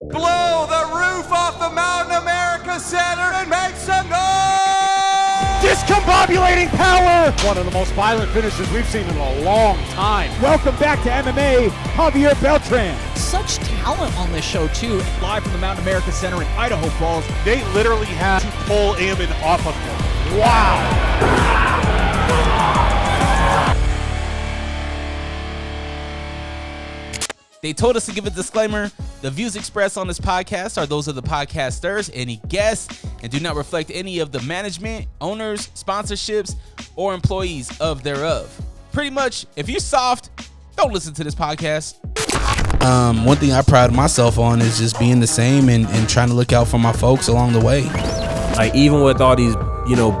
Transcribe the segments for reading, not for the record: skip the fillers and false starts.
Blow the roof off the Mountain America Center and make some noise! Discombobulating power! One of the most violent finishes we've seen in a long time. Welcome back to MMA, Javier Beltran. Such talent on this show, too. Live from the Mountain America Center in Idaho Falls. They literally had to pull Ammon off of him. Wow! They told us to give a disclaimer. The views expressed on this podcast are those of the podcasters, any guests, and do not reflect any of the management, owners, sponsorships, or employees of thereof. Pretty much, if you're soft, don't listen to this podcast. One thing I pride myself on is just being the same and trying to look out for my folks along the way. Like, even with all these,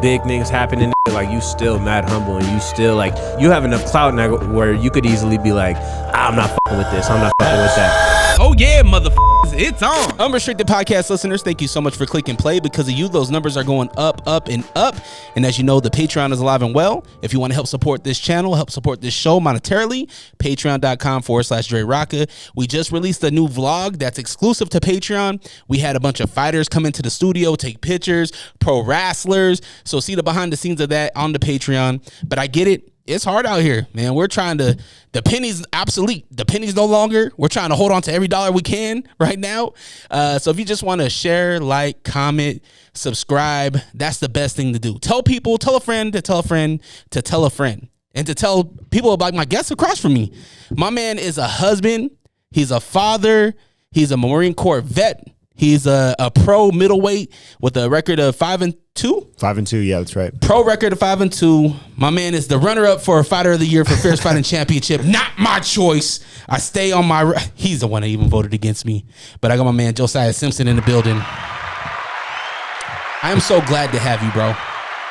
big things happening, like, you still mad humble, and you still, like, you have enough clout now where you could easily be like, I'm not fucking with this, I'm not fucking with that. Oh yeah, motherfuckers, it's on. Unrestricted Podcast listeners, thank you so much for clicking play. Because of you, those numbers are going up, and up. And as you know, the Patreon is alive and well. If you want to help support this channel, help support this show monetarily, patreon.com/Dre Rawka. We just released a new vlog that's exclusive to Patreon. We had a bunch of fighters come into the studio, take pictures, pro wrestlers. So see the behind the scenes of that on the Patreon. But I get it. It's hard out here, man. We're trying to, the penny's obsolete. The penny's no longer. We're trying to hold on to every dollar we can right now. So if you just want to share, like, comment, subscribe, that's the best thing to do. Tell people, tell a friend to tell a friend to tell a friend, and to tell people about my guests across from me. My man is a husband. He's a father. He's a Marine Corps vet. He's a pro middleweight with a record of 5-2. 5-2, yeah, that's right. Pro record of 5-2. My man is the runner-up for Fighter of the Year for Fierce Fighting Championship. Not my choice. I stay on my. He's the one that even voted against me. But I got my man Josiah Simpson in the building. I am so glad to have you, bro.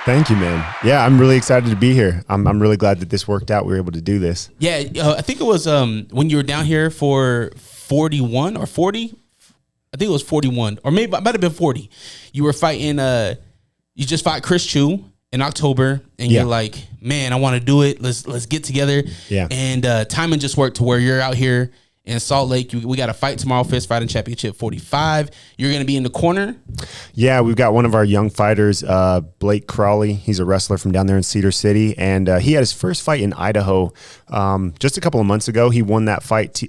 Thank you, man. Yeah, I'm really excited to be here. I'm really glad that this worked out. We were able to do this. Yeah, I think it was when you were down here for 41 or 40. I think it was 41, or maybe it might have been 40. You were fighting. You just fought Chris Chu in October, and you're like, man, I want to do it. Let's get together. Yeah. And timing just worked to where you're out here in Salt Lake. We got a fight tomorrow, Fist Fighting Championship 45. You're going to be in the corner. Yeah, we've got one of our young fighters, Blake Crawley. He's a wrestler from down there in Cedar City, and he had his first fight in Idaho just a couple of months ago. He won that fight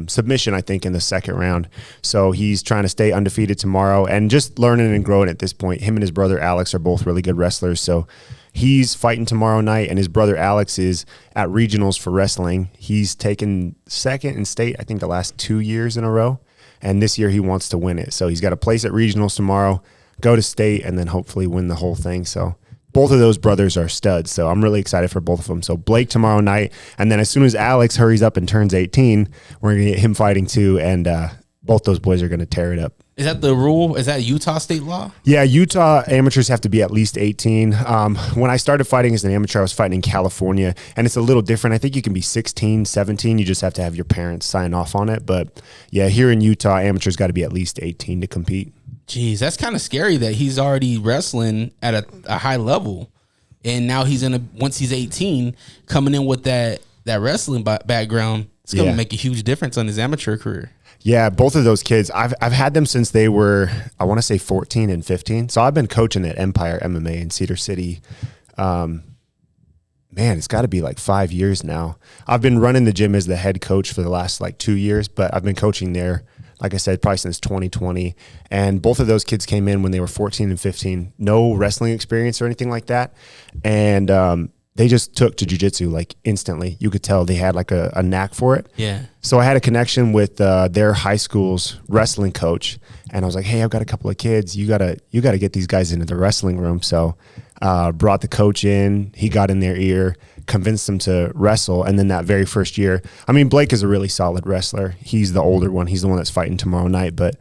submission, I think, in the second round. So he's trying to stay undefeated tomorrow and just learning and growing at this point. Him and his brother Alex are both really good wrestlers, so he's fighting tomorrow night, and his brother Alex is at regionals for wrestling. He's taken second in state, I think, the last 2 years in a row, and this year he wants to win it. So he's got a place at regionals tomorrow, go to state, and then hopefully win the whole thing. So both of those brothers are studs, so I'm really excited for both of them. So Blake tomorrow night, and then as soon as Alex hurries up and turns 18, we're going to get him fighting too, and both those boys are going to tear it up. Is that the rule? Is that Utah state law? Yeah, Utah amateurs have to be at least 18. When I started fighting as an amateur, I was fighting in California, and it's a little different. I think you can be 16, 17. You just have to have your parents sign off on it. But yeah, here in Utah, amateurs got to be at least 18 to compete. Jeez, that's kind of scary that he's already wrestling at a high level, and now he's once he's 18, coming in with that wrestling background. It's going to make a huge difference on his amateur career. Yeah, both of those kids, I've had them since they were, I want to say 14 and 15. So I've been coaching at Empire MMA in Cedar City. Man, it's got to be like 5 years now. I've been running the gym as the head coach for the last like 2 years, but I've been coaching there, like I said, probably since 2020. And both of those kids came in when they were 14 and 15. No wrestling experience or anything like that. And they just took to jiu-jitsu like instantly. You could tell they had like a knack for it. Yeah. So I had a connection with their high school's wrestling coach, and I was like, hey, I've got a couple of kids. You gotta get these guys into the wrestling room. So brought the coach in. He got in their ear, convinced them to wrestle. And then that very first year, I mean, Blake is a really solid wrestler. He's the older one. He's the one that's fighting tomorrow night. But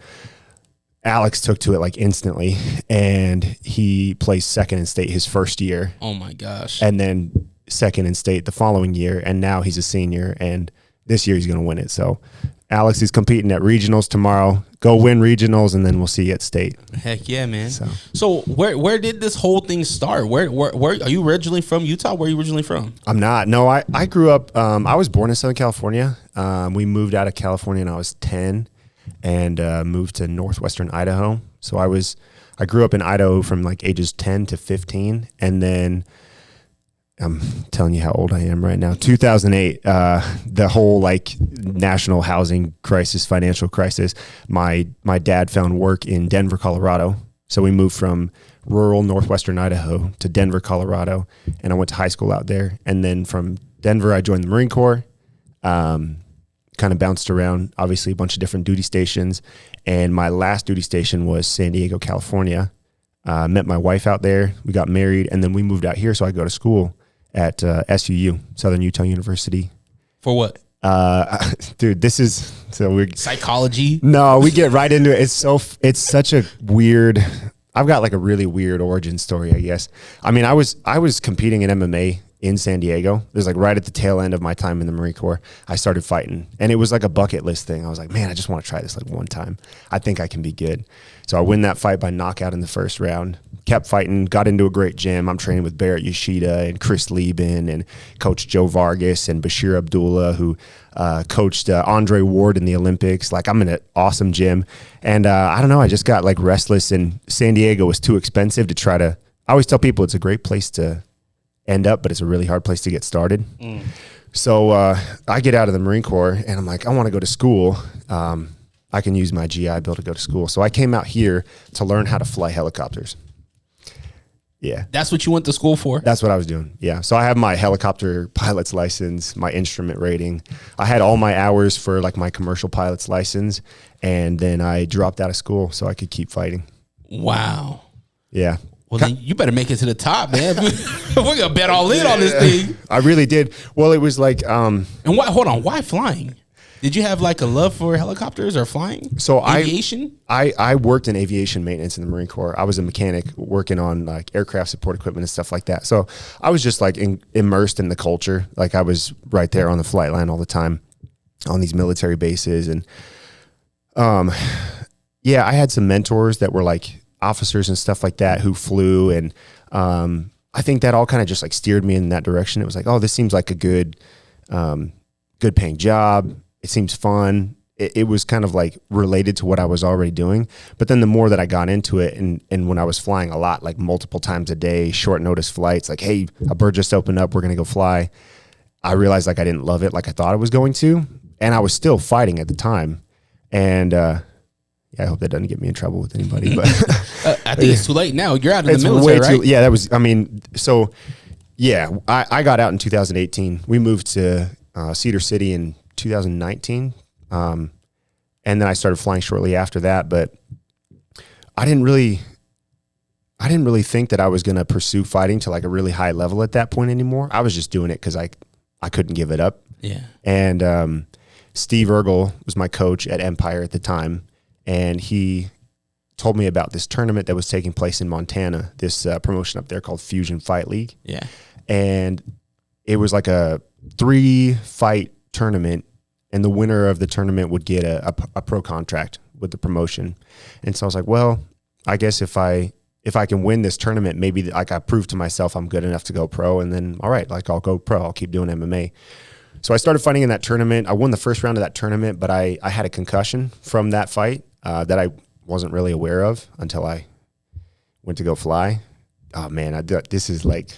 Alex took to it like instantly, and he placed second in state his first year. Oh my gosh. And then second in state the following year, and now he's a senior, and this year he's going to win it. So Alex is competing at regionals tomorrow. Go win regionals, and then we'll see you at state. Heck yeah, man. So where did this whole thing start? Where are you originally from? Utah? Where are you originally from? I'm not. No, I grew up, I was born in Southern California. We moved out of California when I was 10. and moved to northwestern Idaho. So I grew up in Idaho from like ages 10 to 15, and then I'm telling you how old I am right now. 2008, the whole like national housing crisis, financial crisis. My dad found work in Denver, Colorado. So we moved from rural northwestern Idaho to Denver, Colorado, and I went to high school out there. And then from Denver, I joined the Marine Corps. Kind of bounced around, obviously a bunch of different duty stations. And my last duty station was San Diego, California. Met my wife out there. We got married, and then we moved out here. So I go to school at SUU, Southern Utah University. For what? Dude, this is Psychology? No, we get right into it. It's such a weird. I've got like a really weird origin story, I guess. I mean, I was competing in MMA in San Diego. It was like right at the tail end of my time in the Marine Corps. I started fighting, and it was like a bucket list thing. I was like, man, I just want to try this like one time. I think I can be good. So I win that fight by knockout in the first round. Kept fighting, got into a great gym. I'm training with Barrett Yoshida and Chris Lieben and Coach Joe Vargas and Bashir Abdullah, who coached Andre Ward in the Olympics. Like, I'm in an awesome gym. And I don't know, I just got like restless, and San Diego was too expensive to try to. I always tell people it's a great place to end up, but it's a really hard place to get started. So I get out of the Marine Corps, and I'm like, I want to go to school. I can use my GI Bill to go to school. So I came out here to learn how to fly helicopters. Yeah. That's what you went to school for? That's what I was doing. Yeah. So I have my helicopter pilot's license, my instrument rating. I had all my hours for like my commercial pilot's license, and then I dropped out of school so I could keep fighting. Wow. Yeah. Well, then you better make it to the top, man. We're going to bet all in on this thing. I really did. Well, it was like... And why? Hold on. Why flying? Did you have like a love for helicopters or flying? So aviation? I worked in aviation maintenance in the Marine Corps. I was a mechanic working on like aircraft support equipment and stuff like that. So I was just like immersed in the culture. Like I was right there on the flight line all the time on these military bases. And yeah, I had some mentors that were like officers and stuff like that who flew. And I think that all kind of just like steered me in that direction. It was like, oh, this seems like a good paying job. It seems fun. It was kind of like related to what I was already doing. But then the more that I got into it, and when I was flying a lot, like multiple times a day, short notice flights, like, hey, a bird just opened up, we're going to go fly. I realized like I didn't love it like I thought I was going to. And I was still fighting at the time. And yeah, I hope that doesn't get me in trouble with anybody. But I think it's too late now. You're out of the military, right? Yeah, that was, I mean, so yeah, I got out in 2018. We moved to Cedar City in 2019. And then I started flying shortly after that, but I didn't really think that I was going to pursue fighting to like a really high level at that point anymore. I was just doing it because I couldn't give it up. Yeah. And Steve Ergel was my coach at Empire at the time, and he told me about this tournament that was taking place in Montana, this promotion up there called Fusion Fight League. Yeah. And it was like a 3-fight tournament, and the winner of the tournament would get a pro contract with the promotion. And so I was like, well, I guess if I can win this tournament, maybe like I prove to myself I'm good enough to go pro, and then all right, like I'll go pro. I'll keep doing MMA. So I started fighting in that tournament. I won the first round of that tournament, but I had a concussion from that fight that I wasn't really aware of until I went to go fly. Oh man, this is like...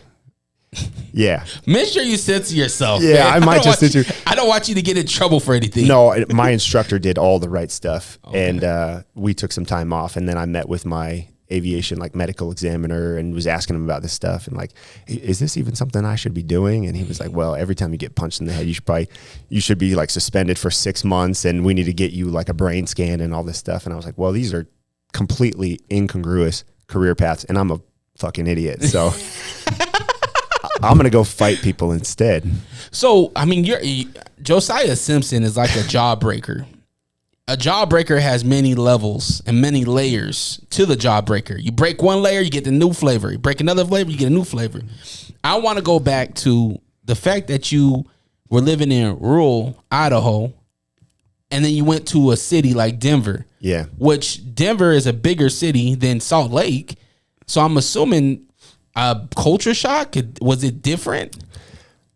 Yeah. Make sure you censor yourself. Yeah, man. I might just censor. I don't want you to get in trouble for anything. No, my instructor did all the right stuff. Okay. And we took some time off, and then I met with my aviation like medical examiner and was asking him about this stuff and like, is this even something I should be doing? And he was like, well, every time you get punched in the head, you should be like suspended for 6 months, and we need to get you like a brain scan and all this stuff. And I was like, well, these are completely incongruous career paths, and I'm a fucking idiot. So I'm going to go fight people instead. So, I mean, Josiah Simpson is like a jawbreaker. A jawbreaker has many levels and many layers to the jawbreaker. You break one layer, you get the new flavor. You break another flavor, you get a new flavor. I want to go back to the fact that you were living in rural Idaho, and then you went to a city like Denver. Yeah. Which Denver is a bigger city than Salt Lake. So I'm assuming culture shock. Was it different?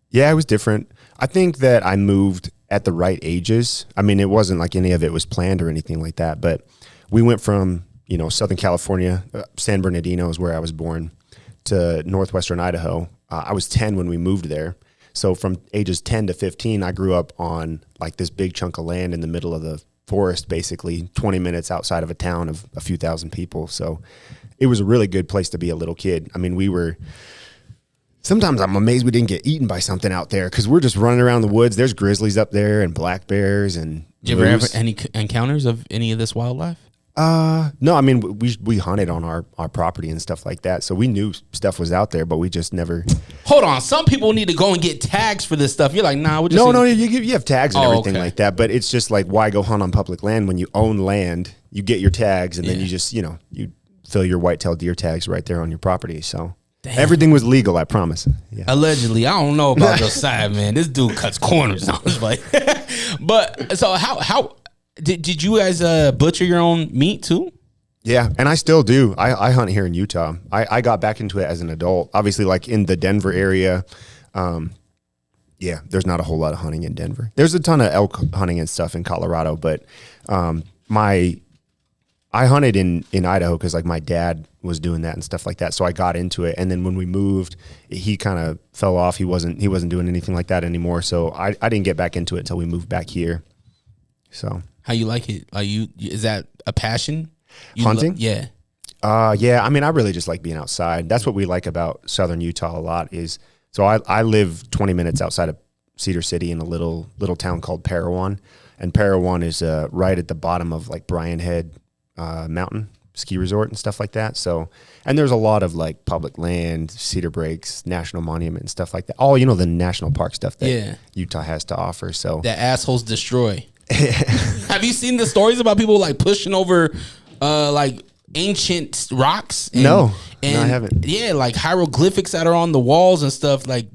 Yeah, it was different. I think that I moved at the right ages. I mean, it wasn't like any of it was planned or anything like that, but we went from, Southern California, San Bernardino is where I was born, to northwestern Idaho. I was 10 when we moved there. So from ages 10 to 15, I grew up on like this big chunk of land in the middle of the forest, basically 20 minutes outside of a town of a few thousand people. So it was a really good place to be a little kid. I mean, sometimes I'm amazed we didn't get eaten by something out there because we're just running around the woods. There's grizzlies up there and black bears and Did you ever have any encounters of any of this wildlife? No, I mean, we hunted on our property and stuff like that. So we knew stuff was out there, but we just never. Hold on. Some people need to go and get tags for this stuff. You're like, nah, we're just. No, you have tags and everything okay. like that. But it's just like, why go hunt on public land when you own land? You get your tags and then you just, you fill your white-tailed deer tags right there on your property. So everything was legal, I promise. Yeah. Allegedly. I don't know about Josiah, man. This dude cuts corners. I was like, but so how did you guys butcher your own meat too? Yeah, and I still do. I hunt here in Utah. I got back into it as an adult. Obviously, like in the Denver area, there's not a whole lot of hunting in Denver. There's a ton of elk hunting and stuff in Colorado, but I hunted in Idaho because like my dad was doing that and stuff like that. So I got into it, and then when we moved, he kind of fell off. He wasn't doing anything like that anymore. So I didn't get back into it until we moved back here. So how you like it? Like is that a passion? Hunting? Yeah. Yeah. I mean, I really just like being outside. That's what we like about Southern Utah a lot is, so I live 20 minutes outside of Cedar City in a little town called Parowan, and Parowan is right at the bottom of like Bryan Head Mountain ski resort and stuff like that. So, and there's a lot of like public land, Cedar Breaks, National Monument and stuff like that. All, the national park stuff that Utah has to offer. So that assholes destroy. Have you seen the stories about people like pushing over like ancient rocks? No, I haven't. Yeah, like hieroglyphics that are on the walls and stuff, like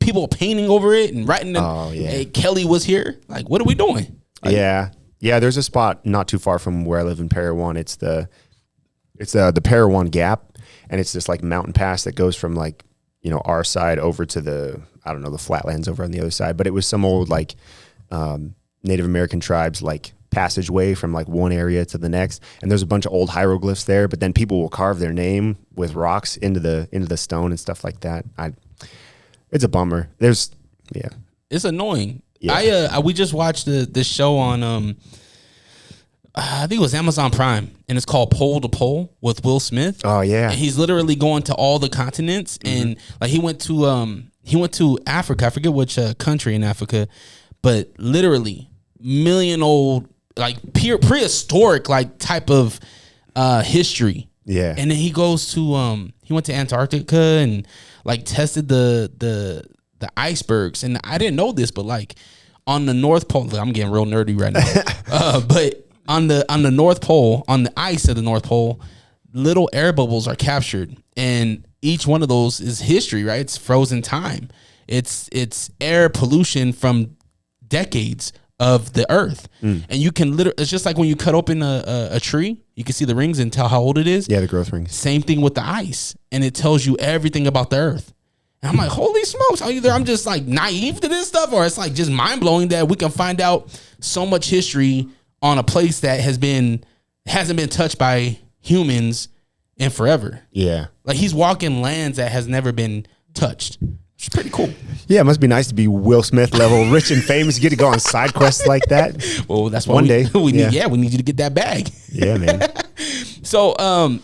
people painting over it and writing hey, Kelly was here. Like, what are we doing? Like, yeah, there's a spot not too far from where I live in Parowan. It's the Parowan Gap, and it's this like mountain pass that goes from like, our side over to the flatlands over on the other side. But it was some old like Native American tribes like passageway from like one area to the next, and there's a bunch of old hieroglyphs there, but then people will carve their name with rocks into the stone and stuff like that. It's a bummer. It's annoying. Yeah. We just watched the show on I think it was Amazon Prime, and it's called Pole to Pole with Will Smith. Oh yeah. And he's literally going to all the continents, and like he went to Africa. I forget which country in Africa, but literally million old, like prehistoric like type of history. Yeah. And then he goes to he went to Antarctica and like tested the icebergs. And I didn't know this, but like on the North Pole, I'm getting real nerdy right now. But on the North Pole, on the ice of the North Pole, little air bubbles are captured, and each one of those is history, right? It's frozen time. It's air pollution from decades of the earth. And you can literally, it's just like when you cut open a tree, you can see the rings and tell how old it is. Yeah, the growth rings. Same thing with the ice, and it tells you everything about the earth. And I'm like, holy smokes, either I'm just like naive to this stuff, or it's like just mind blowing that we can find out so much history on a place that hasn't been touched by humans in forever. Yeah. Like he's walking lands that has never been touched. It's pretty cool. Yeah, it must be nice to be Will Smith level, rich and famous. You get to go on side quests like that. Well, that's why one day we need you to get that bag. Yeah, man. So,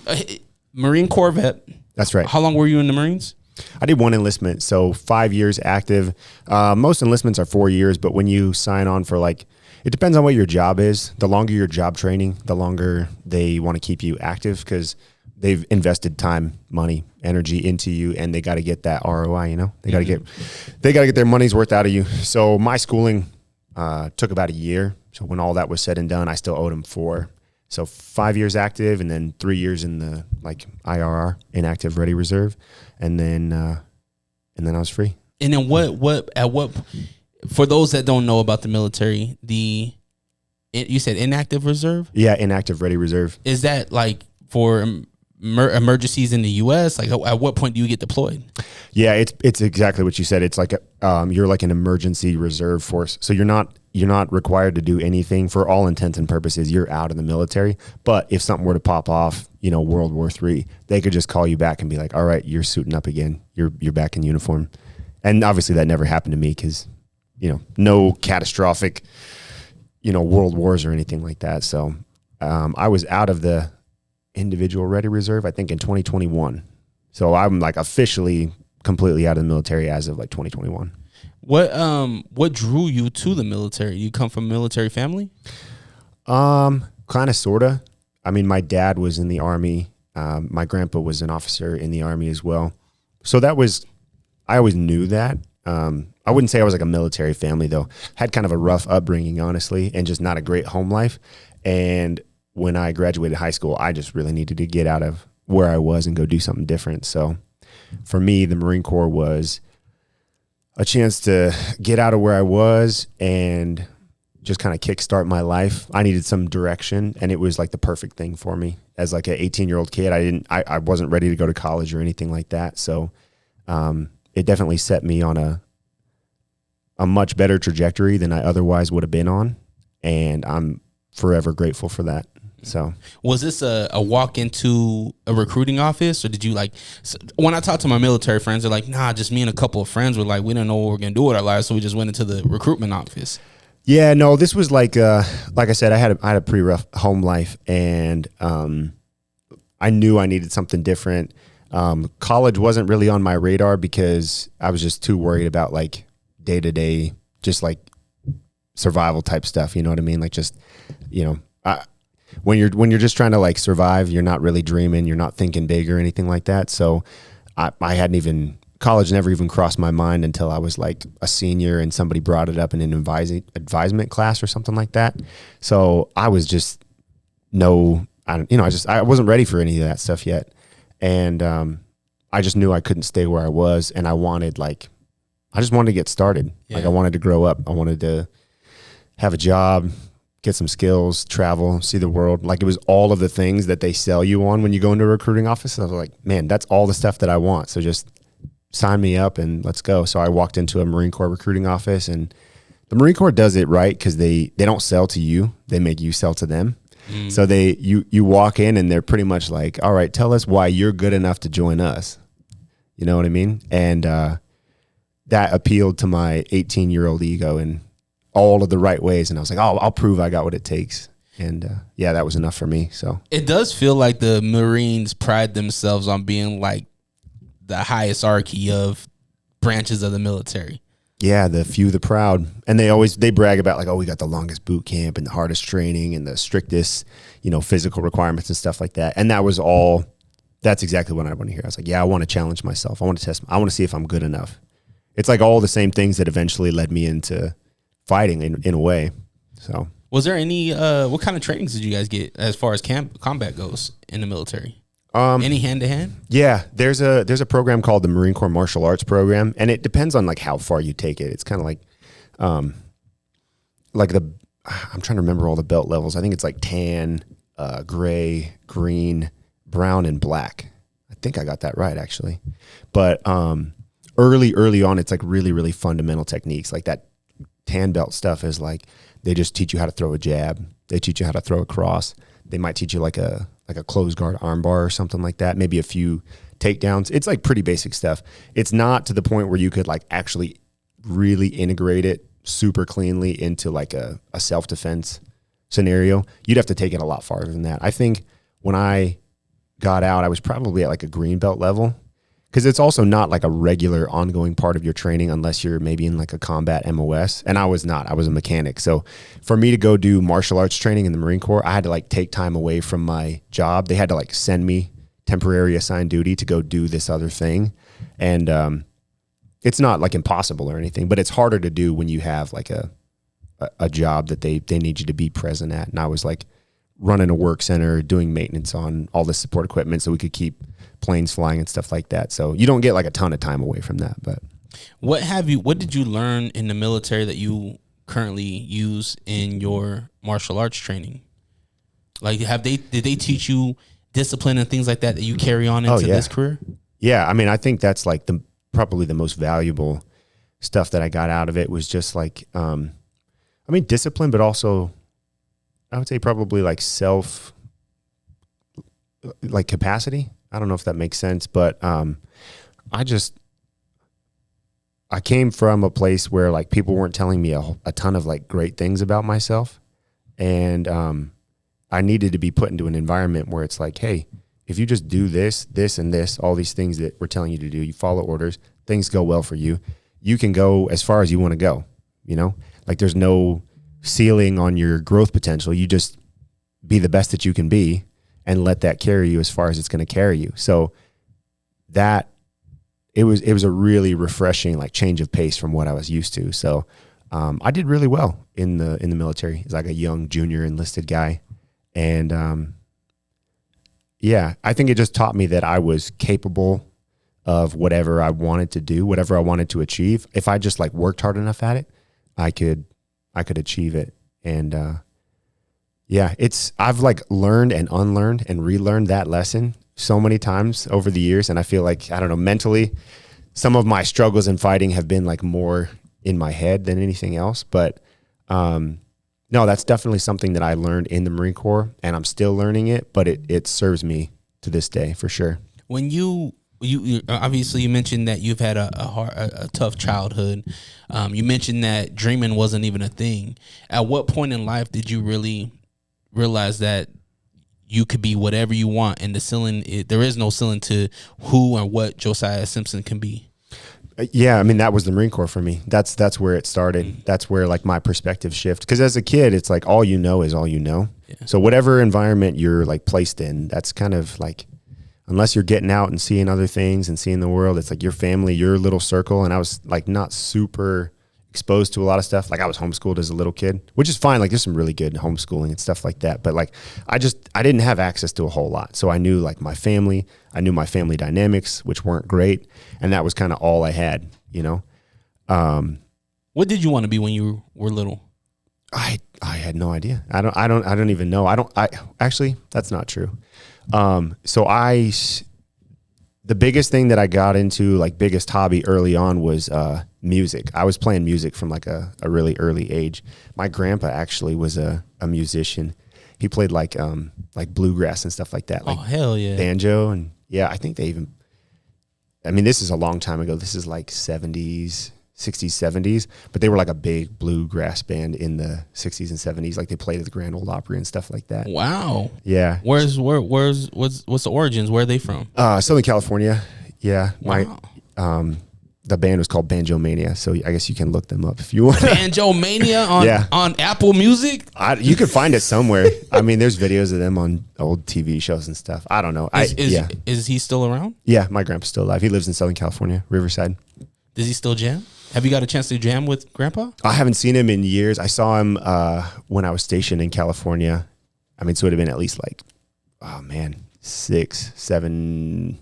Marine Corps vet. That's right. How long were you in the Marines? I did one enlistment, so 5 years active. Most enlistments are 4 years, but when you sign on for like, it depends on what your job is. The longer your job training, the longer they want to keep you active because they've invested time, money, energy into you, and they got to get that ROI. They got to get their money's worth out of you. So my schooling took about a year. So when all that was said and done, I still owed them 4. So 5 years active, and then 3 years in the like IRR, inactive ready reserve, and then I was free. And then what for those that don't know about the military, you said inactive reserve? Yeah, inactive ready reserve. Is that like for emergencies in the U.S.? Like, at what point do you get deployed? Yeah, it's exactly what you said. It's like you're like an emergency reserve force. So you're not required to do anything for all intents and purposes. You're out in the military. But if something were to pop off, World War III, they could just call you back and be like, all right, you're suiting up again. You're back in uniform. And obviously that never happened to me because, no catastrophic, world wars or anything like that. So I was out of the individual ready reserve, I think, in 2021. So I'm like officially completely out of the military as of like 2021. What drew you to the military? You come from a military family? Kind of, sorta. I mean, my dad was in the Army. My grandpa was an officer in the Army as well. So I always knew that. I wouldn't say I was like a military family though. Had kind of a rough upbringing, honestly, and just not a great home life. And when I graduated high school, I just really needed to get out of where I was and go do something different. So for me, the Marine Corps was a chance to get out of where I was and just kind of kickstart my life. I needed some direction, and it was like the perfect thing for me. As like an 18-year-old kid, I wasn't ready to go to college or anything like that. So it definitely set me on a much better trajectory than I otherwise would have been on, and I'm forever grateful for that. So was this a walk into a recruiting office, or did you when I talk to my military friends, they're like, nah, just me and a couple of friends were like, we didn't know what we were going to do with our lives. So we just went into the recruitment office. Yeah, no, this was like I said, I had a pretty rough home life, and I knew I needed something different. College wasn't really on my radar because I was just too worried about like day to day, just like survival type stuff. You know what I mean? Like just, when you're just trying to like survive, you're not really dreaming, you're not thinking big or anything like that. So college never even crossed my mind until I was like a senior and somebody brought it up in an advisement class or something like that. So I was just I wasn't ready for any of that stuff yet. And I just knew I couldn't stay where I was, and I just wanted to get started. Yeah. Like I wanted to grow up. I wanted to have a job, get some skills, travel, see the world. Like it was all of the things that they sell you on when you go into a recruiting office. I was like, man, that's all the stuff that I want. So just sign me up and let's go. So I walked into a Marine Corps recruiting office, and the Marine Corps does it right because they don't sell to you. They make you sell to them. So you walk in and they're pretty much like, all right, tell us why you're good enough to join us. You know what I mean? And that appealed to my 18-year-old ego in all of the right ways. And I was like, oh, I'll prove I got what it takes. And that was enough for me. So it does feel like the Marines pride themselves on being like the highest hierarchy of branches of the military. Yeah, the few, the proud. And they brag about like, oh, we got the longest boot camp and the hardest training and the strictest, physical requirements and stuff like that. And that's exactly what I want to hear. I was like, yeah, I want to challenge myself. I want to see if I'm good enough. It's like all the same things that eventually led me into fighting in a way. So was there any, what kind of trainings did you guys get as far as combat goes in the military? Any hand-to-hand? Yeah, there's a program called the Marine Corps Martial Arts Program, and it depends on like how far you take it. It's kind of like I'm trying to remember all the belt levels. I think it's like tan, gray, green, brown, and black. I think I got that right actually. But early on, it's like really, really fundamental techniques. Like that tan belt stuff is like they just teach you how to throw a jab. They teach you how to throw a cross. They might teach you like a closed guard armbar or something like that. Maybe a few takedowns. It's like pretty basic stuff. It's not to the point where you could like actually really integrate it super cleanly into like a self-defense scenario. You'd have to take it a lot farther than that. I think when I got out, I was probably at like a green belt level, because it's also not like a regular ongoing part of your training unless you're maybe in like a combat MOS. And I was not. I was a mechanic. So for me to go do martial arts training in the Marine Corps, I had to like take time away from my job. They had to like send me temporary assigned duty to go do this other thing. And it's not like impossible or anything, but it's harder to do when you have like a job that they need you to be present at. And I was like running a work center, doing maintenance on all the support equipment so we could keep planes flying and stuff like that. So you don't get like a ton of time away from that. But what did you learn in the military that you currently use in your martial arts training? Like did they teach you discipline and things like that you carry on into this career? Yeah, I mean, I think that's like probably the most valuable stuff that I got out of it was just like, discipline, but also I would say probably like capacity. I don't know if that makes sense, but I came from a place where like people weren't telling me a ton of like great things about myself. And I needed to be put into an environment where it's like, hey, if you just do this, this, and this, all these things that we're telling you to do, you follow orders, things go well for you. You can go as far as you want to go, you know? Like there's no ceiling on your growth potential. You just be the best that you can be and let that carry you as far as it's going to carry you. So that it was a really refreshing like change of pace from what I was used to. So I did really well in the military as like a young junior enlisted guy. And I think it just taught me that I was capable of whatever I wanted to do, whatever I wanted to achieve. If I just like worked hard enough at it, I could achieve it. And I've like learned and unlearned and relearned that lesson so many times over the years. And I feel like, I don't know, mentally, some of my struggles in fighting have been like more in my head than anything else. But no, that's definitely something that I learned in the Marine Corps, and I'm still learning it, but it serves me to this day for sure. When you obviously you mentioned that you've had a tough childhood. You mentioned that dreaming wasn't even a thing. At what point in life did you really realize that you could be whatever you want, and the ceiling, there is no ceiling to who and what Josiah Simpson can be? Yeah, I mean, that was the Marine Corps for me. That's where it started. Mm-hmm. That's where like my perspective shift. Because as a kid, it's like all you know is all you know. Yeah. So whatever environment you're like placed in, that's kind of like, unless you're getting out and seeing other things and seeing the world, it's like your family, your little circle. And I was like not super exposed to a lot of stuff. Like I was homeschooled as a little kid, which is fine. Like there's some really good homeschooling and stuff like that. But like I didn't have access to a whole lot. So I knew like my family, I knew my family dynamics, which weren't great. And that was kind of all I had, you know? What did you want to be when you were little? I had no idea. I don't even know. Actually, that's not true. The biggest thing that I got into, like biggest hobby early on, was music. I was playing music from like a really early age. My grandpa actually was a musician. He played like bluegrass and stuff like that. Like hell yeah. Banjo, and yeah, I think this is a long time ago. This is like 60s, 70s, but they were like a big bluegrass band in the 60s and 70s. Like they played at the Grand Ole Opry and stuff like that. Wow. Yeah. What's the origins? Where are they from? Southern California. Yeah. Wow. The band was called Banjo Mania, so I guess you can look them up if you want. Banjo Mania on Apple Music? You could find it somewhere. I mean, there's videos of them on old TV shows and stuff. I don't know. Is he still around? Yeah, my grandpa's still alive. He lives in Southern California, Riverside. Does he still jam? Have you got a chance to jam with Grandpa? I haven't seen him in years. I saw him when I was stationed in California. I mean, so it would have been at least like, 6, 7,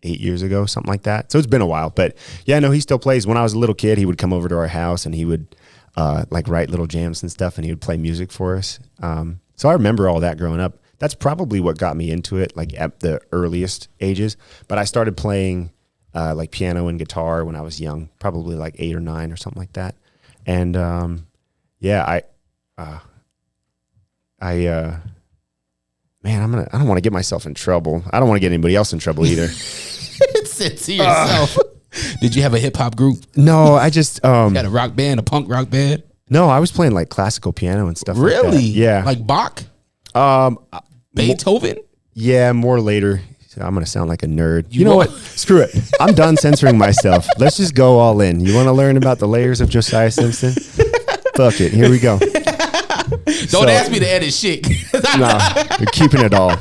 8 years ago, something like that. So it's been a while, but yeah, no, he still plays. When I was a little kid, he would come over to our house and he would like write little jams and stuff, and he would play music for us. So I remember all that growing up. That's probably what got me into it, like at the earliest ages. But I started playing like piano and guitar when I was young, probably like 8 or 9 or something like that. And I don't want to get myself in trouble. I don't want to get anybody else in trouble either. Sit to yourself. Did you have a hip hop group? No, I just you had a rock band, a punk rock band? No, I was playing like classical piano and stuff. Really? Like that. Yeah. Like Bach? Beethoven? Yeah, more later. So I'm gonna sound like a nerd. You know what? Screw it. I'm done censoring myself. Let's just go all in. You want to learn about the layers of Josiah Simpson? Fuck it. Here we go. Don't ask me to edit shit. No, we're keeping it all.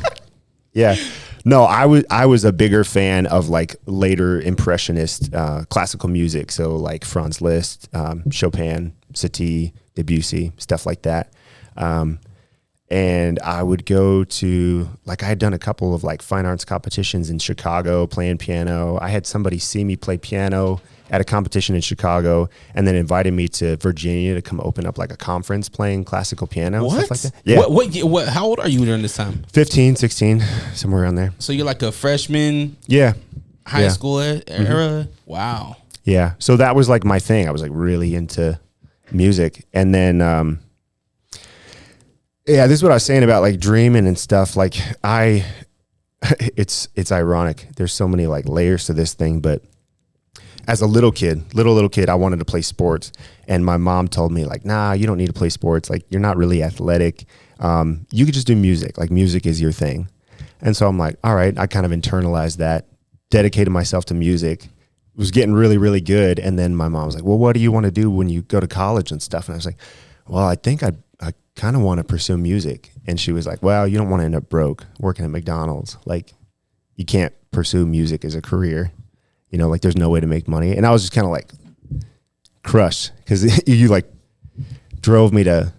Yeah. No, I was a bigger fan of like later impressionist classical music. So like Franz Liszt, Chopin, Satie, Debussy, stuff like that. And I would go to, like, I had done a couple of like fine arts competitions in Chicago playing piano. I had somebody see me play piano at a competition in Chicago, and then invited me to Virginia to come open up like a conference playing classical piano. What? And stuff like that. Yeah. What? How old are you during this time? 15, 16, somewhere around there. So you're like a freshman, Yeah. high school era. Wow. Yeah. So that was like my thing. I was like really into music. And then, yeah, this is what I was saying about like dreaming and stuff. Like it's ironic. There's so many like layers to this thing, but as a little kid, I wanted to play sports, and my mom told me like, nah, you don't need to play sports. Like you're not really athletic. You could just do music. Like music is your thing. And so I'm like, all right, I kind of internalized that, dedicated myself to music, was getting really, really good. And then my mom was like, well, what do you want to do when you go to college and stuff? And I was like, well, I think I kind of want to pursue music. And she was like, well, you don't want to end up broke working at McDonald's. Like you can't pursue music as a career, you know, like there's no way to make money. And I was just kind of like crushed because you like drove me to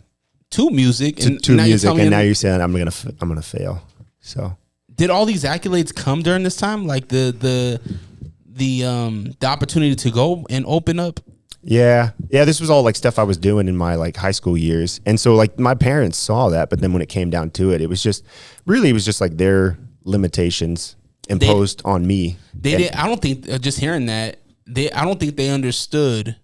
music and to now music. you're And now you're saying I'm going to fail. So did all these accolades come during this time? Like the opportunity to go and open up? Yeah. This was all like stuff I was doing in my like high school years. And so like my parents saw that, but then when it came down to it, it was just like their limitations imposed on me. They did. I don't think just hearing that I don't think they understood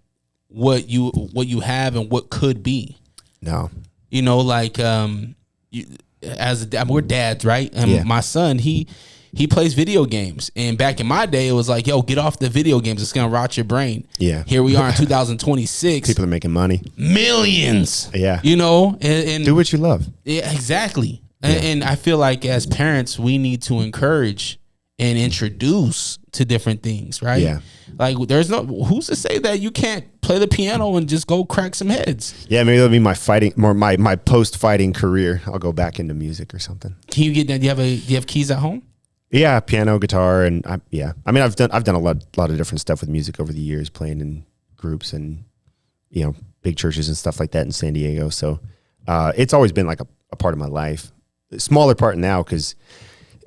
what you have and what could be. No. You know, like we're dads, right? And my son, he plays video games, and back in my day, it was like, yo, get off the video games. It's gonna rot your brain. Yeah. Here we are in 2026. People are making money. Millions. Yeah. You know, and do what you love. Yeah, exactly. Yeah. And I feel like as parents, we need to encourage and introduce to different things, right? Yeah. Like there's who's to say that you can't play the piano and just go crack some heads? Yeah, maybe that'll be my post-fighting career. I'll go back into music or something. Can you get that? Do you have keys at home? Yeah, piano, guitar, and I mean, I've done a lot of different stuff with music over the years, playing in groups and you know big churches and stuff like that in San Diego. So it's always been like a part of my life. A smaller part now because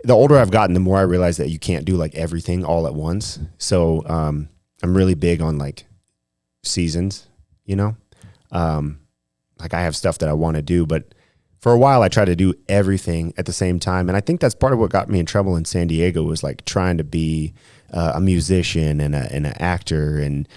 the older I've gotten, the more I realize that you can't do like everything all at once. So I'm really big on like seasons, you know. Like I have stuff that I want to do, but for a while I tried to do everything at the same time. And I think that's part of what got me in trouble in San Diego was like trying to be a musician and an actor and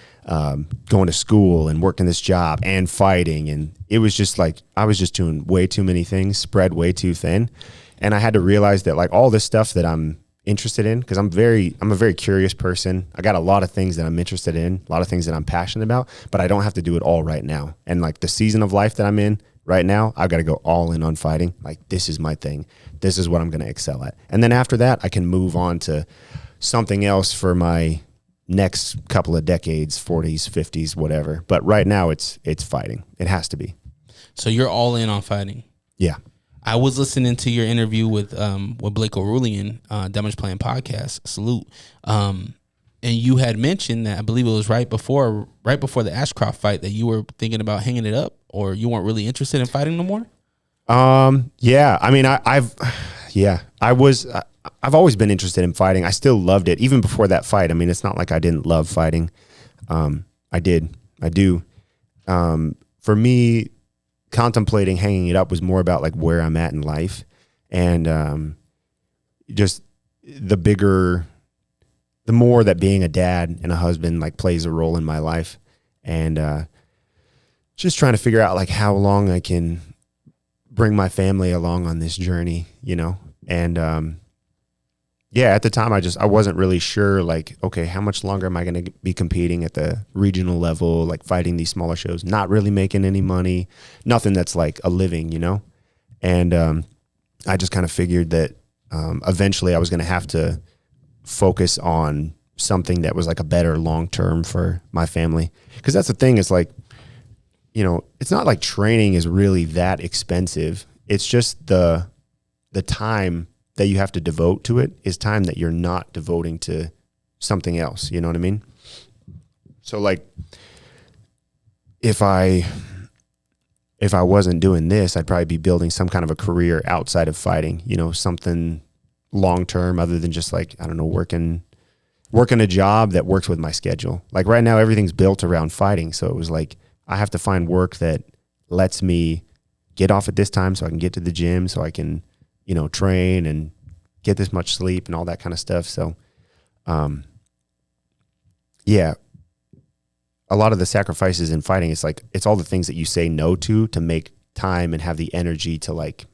going to school and working this job and fighting. And it was just like, I was just doing way too many things, spread way too thin. And I had to realize that like all this stuff that I'm interested in, because I'm a very curious person. I got a lot of things that I'm interested in, a lot of things that I'm passionate about, but I don't have to do it all right now. And like the season of life that I'm in right now, I've got to go all in on fighting. Like this is my thing. This is what I'm going to excel at. And then after that, I can move on to something else for my next couple of decades, 40s, 50s, whatever. But right now it's fighting. It has to be. So you're all in on fighting. Yeah. I was listening to your interview with Blake O'Rulian, Damage Plan Podcast. Salute. And you had mentioned that I believe it was right before the Ashcroft fight that you were thinking about hanging it up, or you weren't really interested in fighting no more. Yeah. I mean, I've always been interested in fighting. I still loved it even before that fight. I mean, it's not like I didn't love fighting. I do. For me, contemplating hanging it up was more about like where I'm at in life and just the more that being a dad and a husband like plays a role in my life, and just trying to figure out like how long I can bring my family along on this journey, you know. And at the time I wasn't really sure like, okay, how much longer am I going to be competing at the regional level, like fighting these smaller shows, not really making any money, nothing that's like a living, you know? And I just kind of figured that eventually I was going to have to focus on something that was like a better long-term for my family. Because that's the thing, is like, you know, it's not like training is really that expensive. It's just the time that you have to devote to it is time that you're not devoting to something else. You know what I mean? So like, if I wasn't doing this, I'd probably be building some kind of a career outside of fighting, you know, something long-term other than just like, I don't know, working working a job that works with my schedule. Like right now, everything's built around fighting. So it was like, I have to find work that lets me get off at this time so I can get to the gym, so I can, train and get this much sleep and all that kind of stuff. So, yeah, a lot of the sacrifices in fighting, it's all the things that you say no to make time and have the energy to like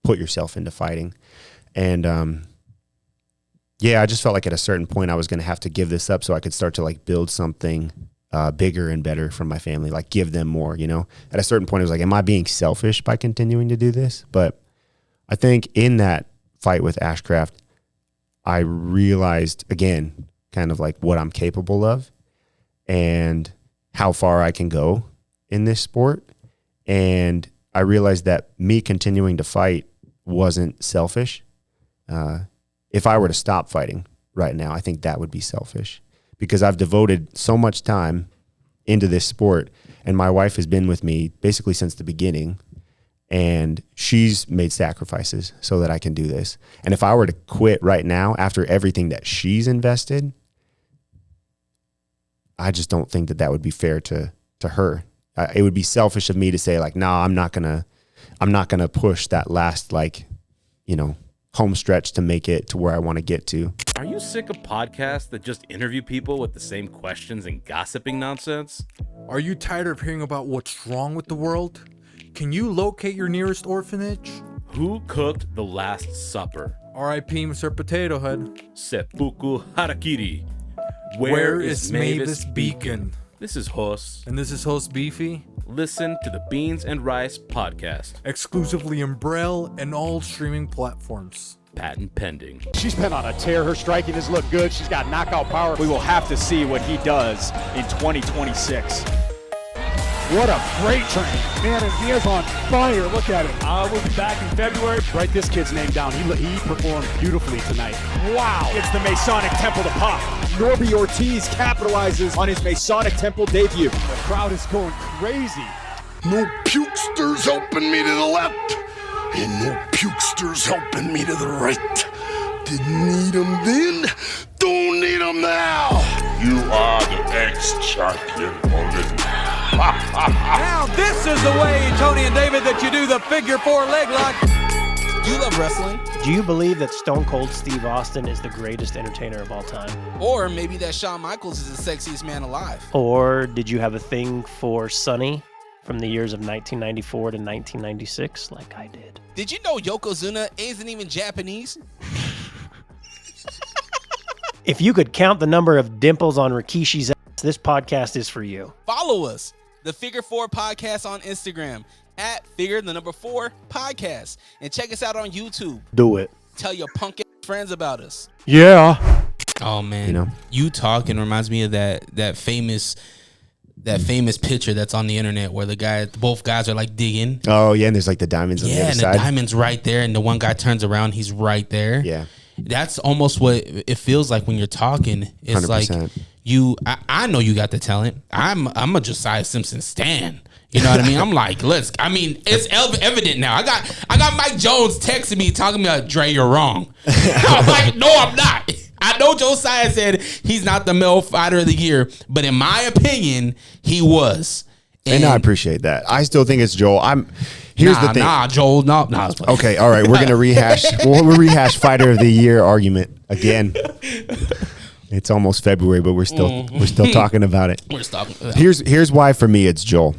put yourself into fighting. And, yeah, I just felt like at a certain point I was going to have to give this up so I could start to like build something bigger and better for my family, like give them more, At a certain point, it was like, am I being selfish by continuing to do this? But I think in that fight with Ashcraft, I realized, again, kind of like what I'm capable of and how far I can go in this sport. And I realized that me continuing to fight wasn't selfish. If I were to stop fighting right now, I think that would be selfish because I've devoted so much time into this sport, and my wife has been with me basically since the beginning, and she's made sacrifices so that I can do this. And if I were to quit right now after everything that she's invested, I just don't think that would be fair to her. It would be selfish of me to say like, no, I'm not gonna push that last home stretch to make it to where I want to get to. Are you sick of podcasts that just interview people with the same questions and gossiping nonsense? Are you tired of hearing about what's wrong with the world? Can you locate your nearest orphanage? Who cooked the Last Supper? R.I.P. Mr. Potato Head. Seppuku Harakiri. Where is Mavis Beacon? This is Hos. And this is Host Beefy. Listen to the Beans and Rice podcast. Exclusively in Braille and all streaming platforms. Patent pending. She's been on a tear. Her striking has looked good. She's got knockout power. We will have to see what he does in 2026. What a great training. Man, and he is on fire. Look at him. We'll be back in February. Write this kid's name down. He performed beautifully tonight. Wow. It's the Masonic Temple to pop. Norby Ortiz capitalizes on his Masonic Temple debut. The crowd is going crazy. No pukesters helping me to the left, and no pukesters helping me to the right. Didn't need them then, don't need them now. You are the ex-champion Olin. Now this is the way, Tony and David, that you do the figure four leg lock. You love wrestling. Do you believe that Stone Cold Steve Austin is the greatest entertainer of all time? Or maybe that Shawn Michaels is the sexiest man alive. Or did you have a thing for Sonny from the years of 1994 to 1996 like I did? Did you know Yokozuna isn't even Japanese? If you could count the number of dimples on Rikishi's ass, this podcast is for you. Follow us, the Figure 4 Podcast on Instagram, at Figure4 Podcast. And check us out on YouTube. Do it. Tell your punk ass friends about us. Yeah. Oh, man. You talking reminds me of that famous picture that's on the internet where both guys are like digging. Oh, yeah, and there's like the diamonds on the other side. Yeah, and the diamond's right there, and the one guy turns around, he's right there. Yeah. That's almost what it feels like when you're talking. It's 100%. like I know you got the talent. I'm a Josiah Simpson stan. You know what I mean? I'm like, it's evident now. I got Mike Jones texting me talking about Dre, you're wrong. I'm like, no, I'm not. I know Josiah said he's not the male fighter of the year, but in my opinion, he was. And I appreciate that. I still think it's Joel. Here's the thing. Joel, no. Okay, all right. We're gonna rehash. We'll rehash Fighter of the Year argument again. It's almost February, but we're still talking about it. We're talking about it. Here's why for me it's Joel.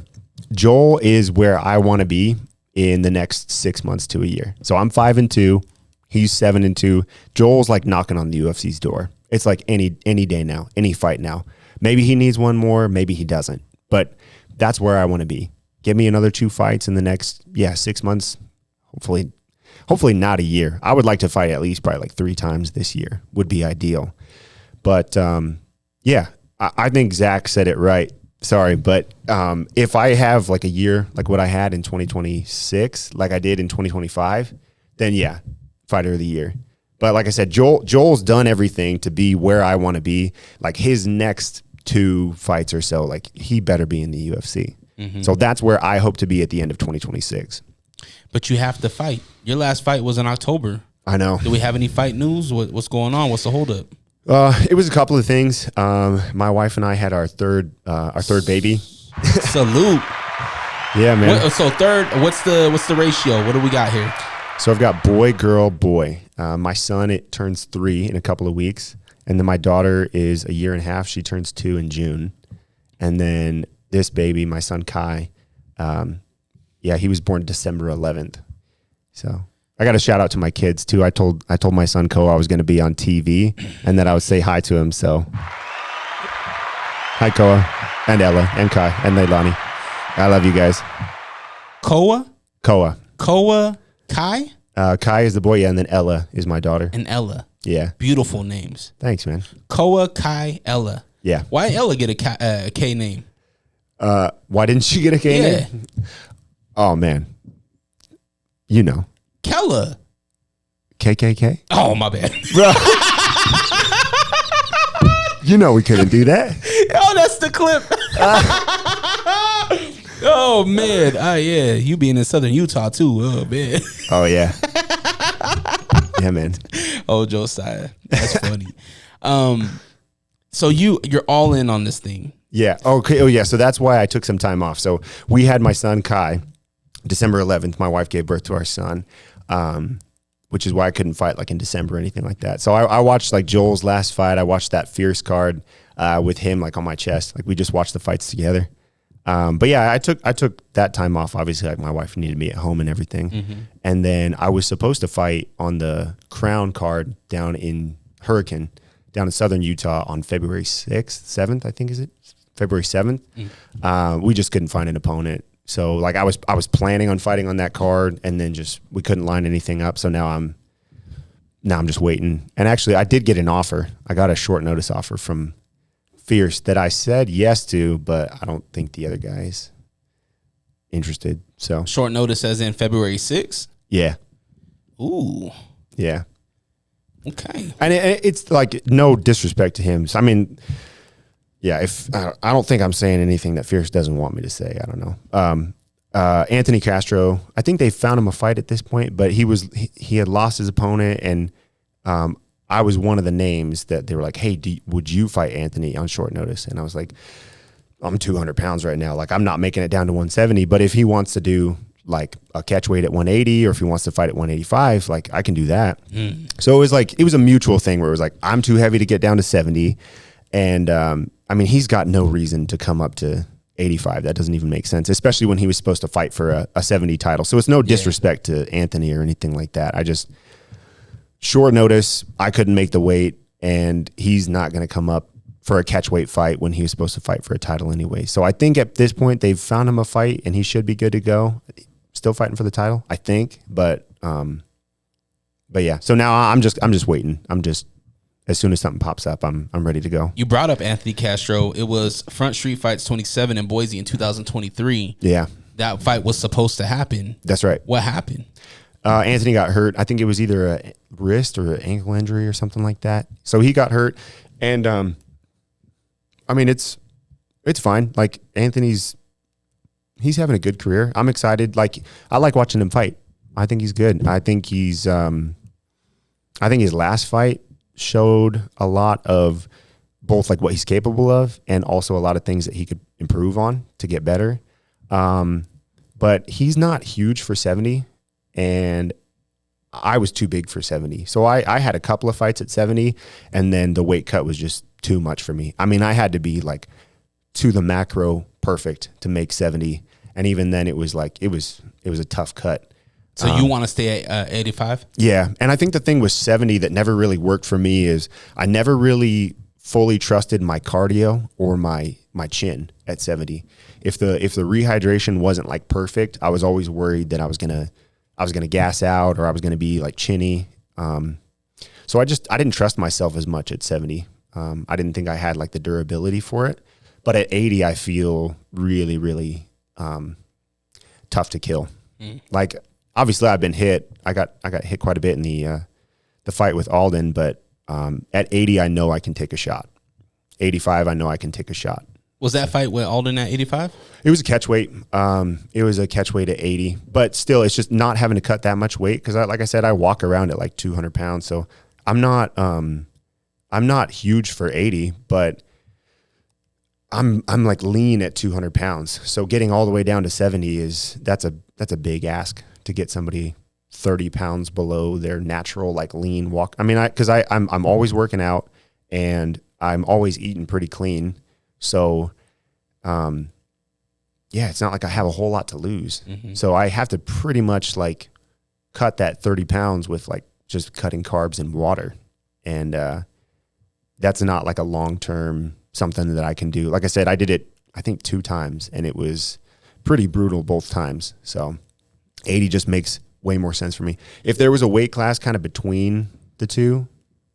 Joel is where I want to be in the next 6 months to a year. So I'm 5-2. He's 7-2. Joel's like knocking on the UFC's door. It's like any day now, any fight now. Maybe he needs one more. Maybe he doesn't. But that's where I want to be. Give me another 2 fights in the next 6 months. Hopefully not a year. I would like to fight at least probably like 3 times this year would be ideal. But I think Zach said it right. Sorry, but if I have like a year like what I had in 2026, like I did in 2025, then Fighter of the Year. But like I said, Joel's done everything to be where I want to be. Like his next 2 fights or so, like he better be in the UFC. Mm-hmm. So that's where I hope to be at the end of 2026. But you have to fight. Your last fight was in October. I know. Do we have any fight news? What's going on? What's the holdup? It was a couple of things. My wife and I had our third baby. Salute. Yeah, man. So third, what's the ratio? What do we got here? So I've got boy, girl, boy. My son, it turns 3 in a couple of weeks. And then my daughter is a year and a half. She turns 2 in June. And then this baby, my son Kai, he was born December 11th. So I got a shout out to my kids too. I told my son Ko I was going to be on TV and that I would say hi to him. So hi Koa and Ella and Kai and Leilani. I love you guys. Koa? Kai. Kai is the boy, yeah, and then Ella is my daughter. And Ella. Yeah. Beautiful names. Thanks, man. Koa, Kai, Ella. Yeah. Why Ella get a K name? Why didn't she get a K name? Oh, man. You know. Kella. KKK? Oh, my bad. You know we couldn't do that. Oh, that's the clip. Oh, man. Yeah. You being in Southern Utah, too. Oh, man. Oh, yeah. Yeah, man. Oh, Josiah. That's funny. So you're all in on this thing. Yeah. Okay. Oh, yeah. So that's why I took some time off. So we had my son, Kai, December 11th. My wife gave birth to our son, which is why I couldn't fight like in December or anything like that. So I watched like Joel's last fight. I watched that Fierce card with him like on my chest. Like we just watched the fights together. But yeah, I took that time off. Obviously, like my wife needed me at home and everything. Mm-hmm. And then I was supposed to fight on the Crown card down in Hurricane, down in Southern Utah on February 6th, 7th, I think is it? February 7th. Mm. We just couldn't find an opponent. So like I was planning on fighting on that card and then we couldn't line anything up. So now I'm just waiting. And actually I did get an offer. I got a short notice offer from Fierce that I said yes to, but I don't think the other guy's interested. So short notice as in February 6th? Yeah. Ooh. Yeah. Okay. And it's like no disrespect to him. So, I mean, yeah, if I don't think I'm saying anything that Fierce doesn't want me to say. I don't know. Anthony Castro, I think they found him a fight at this point, but he had lost his opponent, and I was one of the names that they were like, hey, would you fight Anthony on short notice? And I was like, I'm 200 pounds right now. Like, I'm not making it down to 170, but if he wants to do like a catch weight at 180 or if he wants to fight at 185, like I can do that. So it was a mutual thing where it was like, I'm too heavy to get down to 70. And I mean, he's got no reason to come up to 85. That doesn't even make sense, especially when he was supposed to fight for a 70 title. So it's no disrespect to Anthony or anything like that. Short notice, I couldn't make the weight, and he's not going to come up for a catch weight fight when he was supposed to fight for a title anyway. So I think at this point they've found him a fight, and he should be good to go. Still fighting for the title, I think, but yeah. So now I'm just waiting. As soon as something pops up, I'm ready to go. You brought up Anthony Castro. It was Front Street Fights 27 in Boise in 2023. Yeah, that fight was supposed to happen. That's right. What happened? Anthony got hurt. I think it was either a wrist or an ankle injury or something like that. So he got hurt, and I mean it's fine. Like he's having a good career. I'm excited. Like I like watching him fight. I think he's good. I think his last fight showed a lot of both like what he's capable of and also a lot of things that he could improve on to get better. But he's not huge for 70. And I was too big for 70. So I had a couple of fights at 70, and then the weight cut was just too much for me. I mean, I had to be like to the macro perfect to make 70. And even then it was like, it was a tough cut. So you want to stay at 85? Yeah. And I think the thing with 70 that never really worked for me is I never really fully trusted my cardio or my chin at 70. If the rehydration wasn't like perfect, I was always worried that I was gonna gas out or I was gonna be like chinny. So I didn't trust myself as much at 70. I didn't think I had like the durability for it. But at 80, I feel really, really tough to kill. Like obviously I've been hit. I got hit quite a bit in the fight with Alden, but at 80, I know I can take a shot. 85, I know I can take a shot. Was that fight with Alden at 85? It was a catch weight. It was a catch weight at 80, but still, it's just not having to cut that much weight because, like I said, I walk around at like 200 pounds, so I'm not I'm not huge for 80, but I'm like lean at 200 pounds. So getting all the way down to 70 that's a big ask to get somebody 30 pounds below their natural like lean walk. I mean, I'm always working out and I'm always eating pretty clean. So, yeah, it's not like I have a whole lot to lose. So I have to pretty much like cut that 30 pounds with like just cutting carbs and water. And that's not like a long-term something that I can do. Like I said, I did it, I think 2 times, and it was pretty brutal both times. So 80 just makes way more sense for me. If there was a weight class kind of between the two,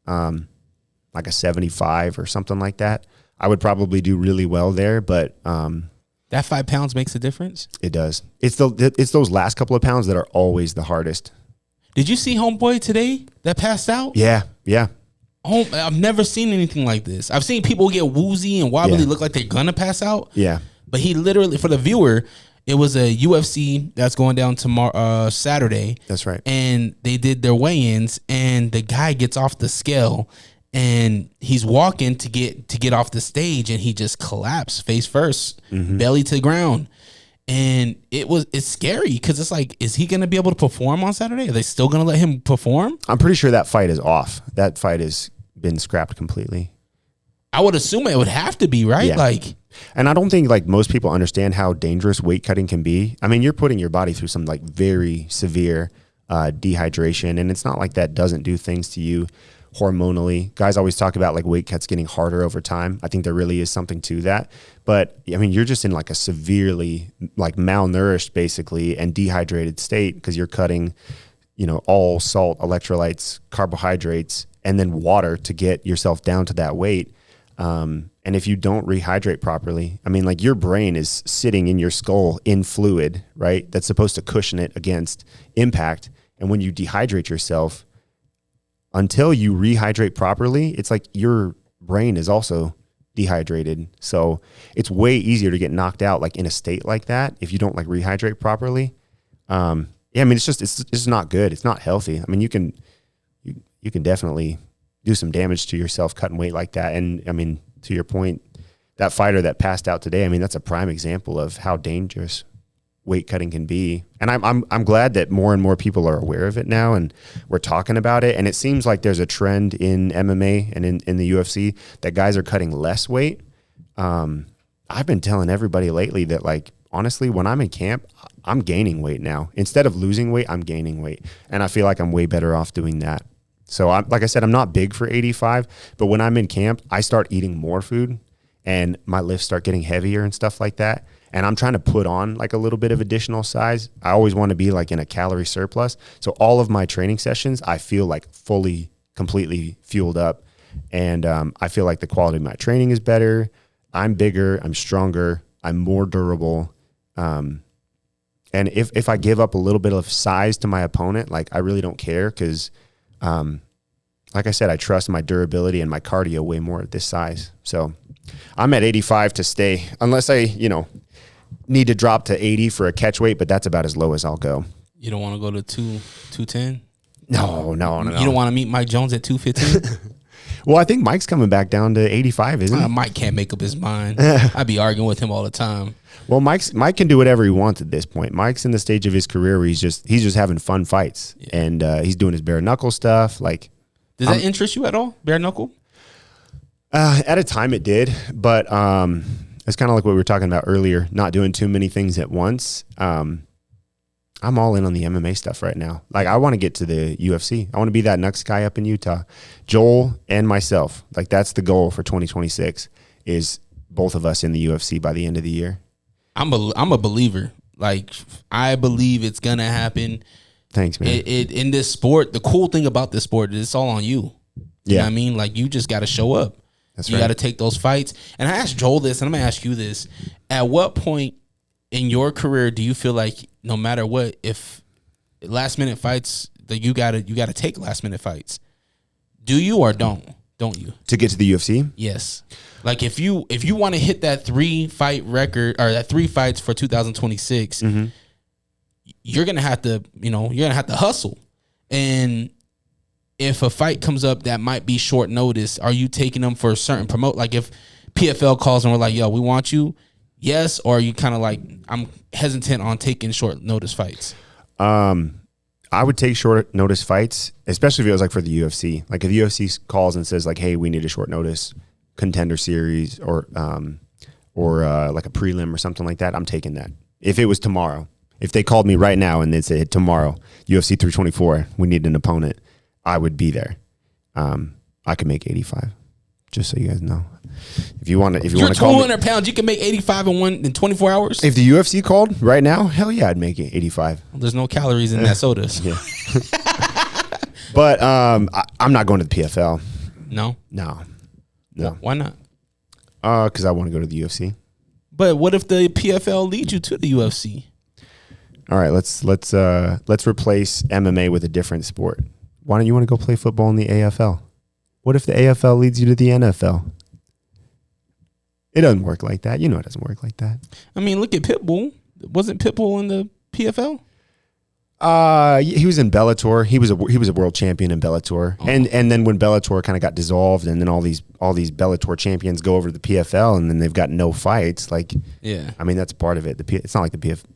like a 75 or something like that, I would probably do really well there. But that 5 pounds makes a difference. It does. It's those last couple of pounds that are always the hardest. Did you see homeboy today that passed out? Yeah. Oh, I've never seen anything like this. I've seen people get woozy and wobbly, look like they're gonna pass out. Yeah. But he literally, for the viewer, it was a UFC that's going down tomorrow, Saturday. That's right. And they did their weigh-ins, and the guy gets off the scale, and he's walking to get off the stage, and he just collapsed face first, belly to the ground. And it's scary because it's like, is he going to be able to perform on Saturday? Are they still going to let him perform? I'm pretty sure that fight is off. That fight has been scrapped completely. I would assume it would have to be, right? Yeah. And I don't think like most people understand how dangerous weight cutting can be. I mean, you're putting your body through some like very severe dehydration, and it's not like that doesn't do things to you hormonally. Guys always talk about like weight cuts getting harder over time. I think there really is something to that. But I mean, you're just in like a severely like malnourished basically and dehydrated state because you're cutting, all salt, electrolytes, carbohydrates, and then water to get yourself down to that weight. And if you don't rehydrate properly, I mean, like your brain is sitting in your skull in fluid, right? That's supposed to cushion it against impact. And when you dehydrate yourself, until you rehydrate properly, it's like your brain is also dehydrated. So it's way easier to get knocked out like in a state like that if you don't like rehydrate properly. I mean, it's just not good. It's not healthy. I mean, you can definitely do some damage to yourself cutting weight like that. And I mean, to your point, that fighter that passed out today, I mean, that's a prime example of how dangerous weight cutting can be. And I'm glad that more and more people are aware of it now and we're talking about it. And it seems like there's a trend in MMA and in the UFC that guys are cutting less weight. I've been telling everybody lately that like, honestly, when I'm in camp, I'm gaining weight now. Instead of losing weight, I'm gaining weight. And I feel like I'm way better off doing that. So like I said, I'm not big for 85, but when I'm in camp, I start eating more food and my lifts start getting heavier and stuff like that. And I'm trying to put on like a little bit of additional size. I always want to be like in a calorie surplus. So all of my training sessions, I feel like fully, completely fueled up. And I feel like the quality of my training is better. I'm bigger, I'm stronger, I'm more durable. And if I give up a little bit of size to my opponent, like I really don't care because like I said, I trust my durability and my cardio way more at this size. So I'm at 85 to stay, unless I, need to drop to 80 for a catch weight, but that's about as low as I'll go. You don't want to go to 210? No. You don't want to meet Mike Jones at 215? Well, I think Mike's coming back down to 85, isn't he? Mike can't make up his mind. I'd be arguing with him all the time. Well, Mike can do whatever he wants at this point. Mike's in the stage of his career where he's just having fun fights, and he's doing his bare knuckle stuff. Like, does that interest you at all, bare knuckle? At a time, it did, but it's kind of like what we were talking about earlier, not doing too many things at once. I'm all in on the MMA stuff right now. Like, I want to get to the UFC. I want to be that next guy up in Utah. Joel and myself, like that's the goal for 2026 is both of us in the UFC by the end of the year. I'm a believer. Like, I believe it's going to happen. Thanks, man. In this sport, the cool thing about this sport is it's all on you. You know what I mean? Like, you just got to show up. You got to take those fights. And I asked Joel this, and I'm going to ask you this. At what point in your career do you feel like no matter what, if last minute fights, that you got to take last minute fights? Do you or don't you? To get to the UFC? Yes. Like if you want to hit that 3-fight record or that 3 fights for 2026, you're going to have to, you're going to have to hustle. And if a fight comes up that might be short notice, are you taking them for a certain promote? Like if PFL calls and we're like, yo, we want you, yes, or are you kind of like, I'm hesitant on taking short notice fights? I would take short notice fights, especially if it was like for the UFC. Like if the UFC calls and says like, hey, we need a short notice contender series or like a prelim or something like that, I'm taking that. If it was tomorrow, if they called me right now and they said tomorrow, UFC 324, we need an opponent, I would be there. I could make 85, just so you guys know. If you want to, you're 200 pounds, you can make 85 in 24 hours. If the UFC called right now, hell yeah, I'd make it 85. Well, there's no calories in that soda. Yeah. But I'm not going to the PFL. No. Why not? Because I want to go to the UFC. But what if the PFL leads you to the UFC? All right, let's replace MMA with a different sport. Why don't you want to go play football in the AFL? What if the AFL leads you to the NFL? It doesn't work like that. You know it doesn't work like that. I mean, look at Pitbull. Wasn't Pitbull in the PFL? He was in Bellator. He was a world champion in Bellator. Oh. And then when Bellator kind of got dissolved, and then all these Bellator champions go over to the PFL, and then they've got no fights. Like, yeah, I mean that's part of it. It's not like the PFL.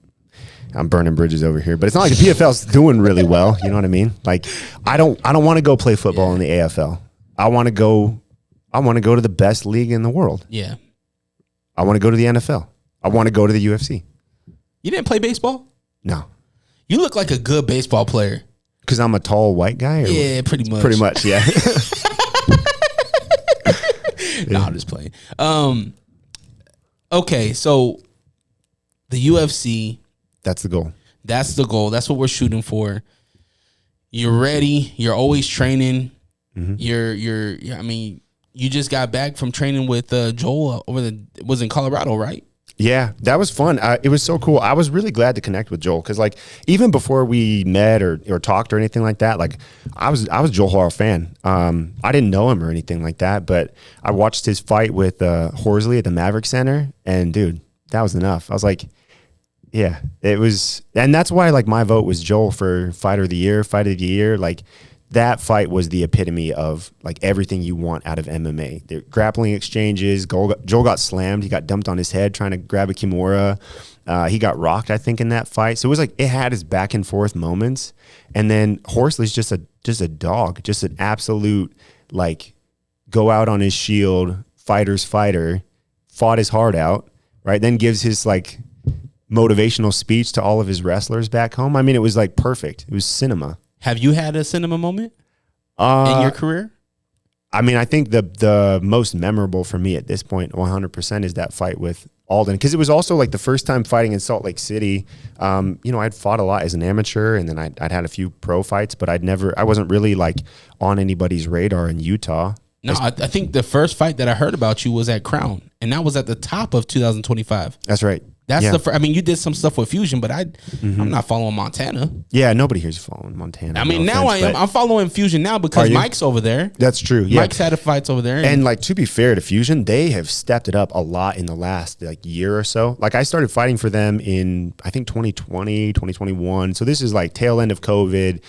I'm burning bridges over here, but it's not like the PFL's doing really well. You know what I mean? Like, I don't want to go play football in the AFL. I want to go to the best league in the world. Yeah. I want to go to the NFL. I want to go to the UFC. You didn't play baseball? No. You look like a good baseball player. Because I'm a tall white guy? Yeah, pretty much. Pretty much, yeah. No, I'm just playing. Okay, so the UFC. That's the goal. That's the goal. That's what we're shooting for. You're ready. You're always training. Mm-hmm. I mean, you just got back from training with Joel was in Colorado, right? Yeah, that was fun. It was so cool. I was really glad to connect with Joel because, like, even before we met or talked or anything like that, like, I was Joel Hall fan. I didn't know him or anything like that, but I watched his fight with Horsley at the Maverick Center, and dude, that was enough. I was like, yeah, it was, and that's why like my vote was Joel for fight of the year. Like, that fight was the epitome of like everything you want out of MMA. The grappling exchanges. Joel got slammed. He got dumped on his head trying to grab a Kimura. He got rocked, I think, in that fight. So it was like it had his back and forth moments. And then Horsley's just a dog, just an absolute like go out on his shield, fighter's fighter, fought his heart out, right? Then gives his like motivational speech to all of his wrestlers back home. I mean, it was like perfect. It was cinema. Have you had a cinema moment in your career? I mean, I think the most memorable for me at this point, 100%, is that fight with Alden, because it was also like the first time fighting in Salt Lake City. You know, I'd fought a lot as an amateur, and then I'd had a few pro fights, but I wasn't really like on anybody's radar in Utah. No, I think the first fight that I heard about you was at Crown, and that was at the top of 2025. That's right. That's I mean, you did some stuff with Fusion, but I'm not following Montana. Yeah, nobody here's following Montana. I mean, now I am. I'm following Fusion now because Mike's over there. That's true. Yeah. Mike's had fights over there. And like, to be fair to Fusion, they have stepped it up a lot in the last like year or so. Like, I started fighting for them in, I think, 2020, 2021. So this is like tail end of COVID.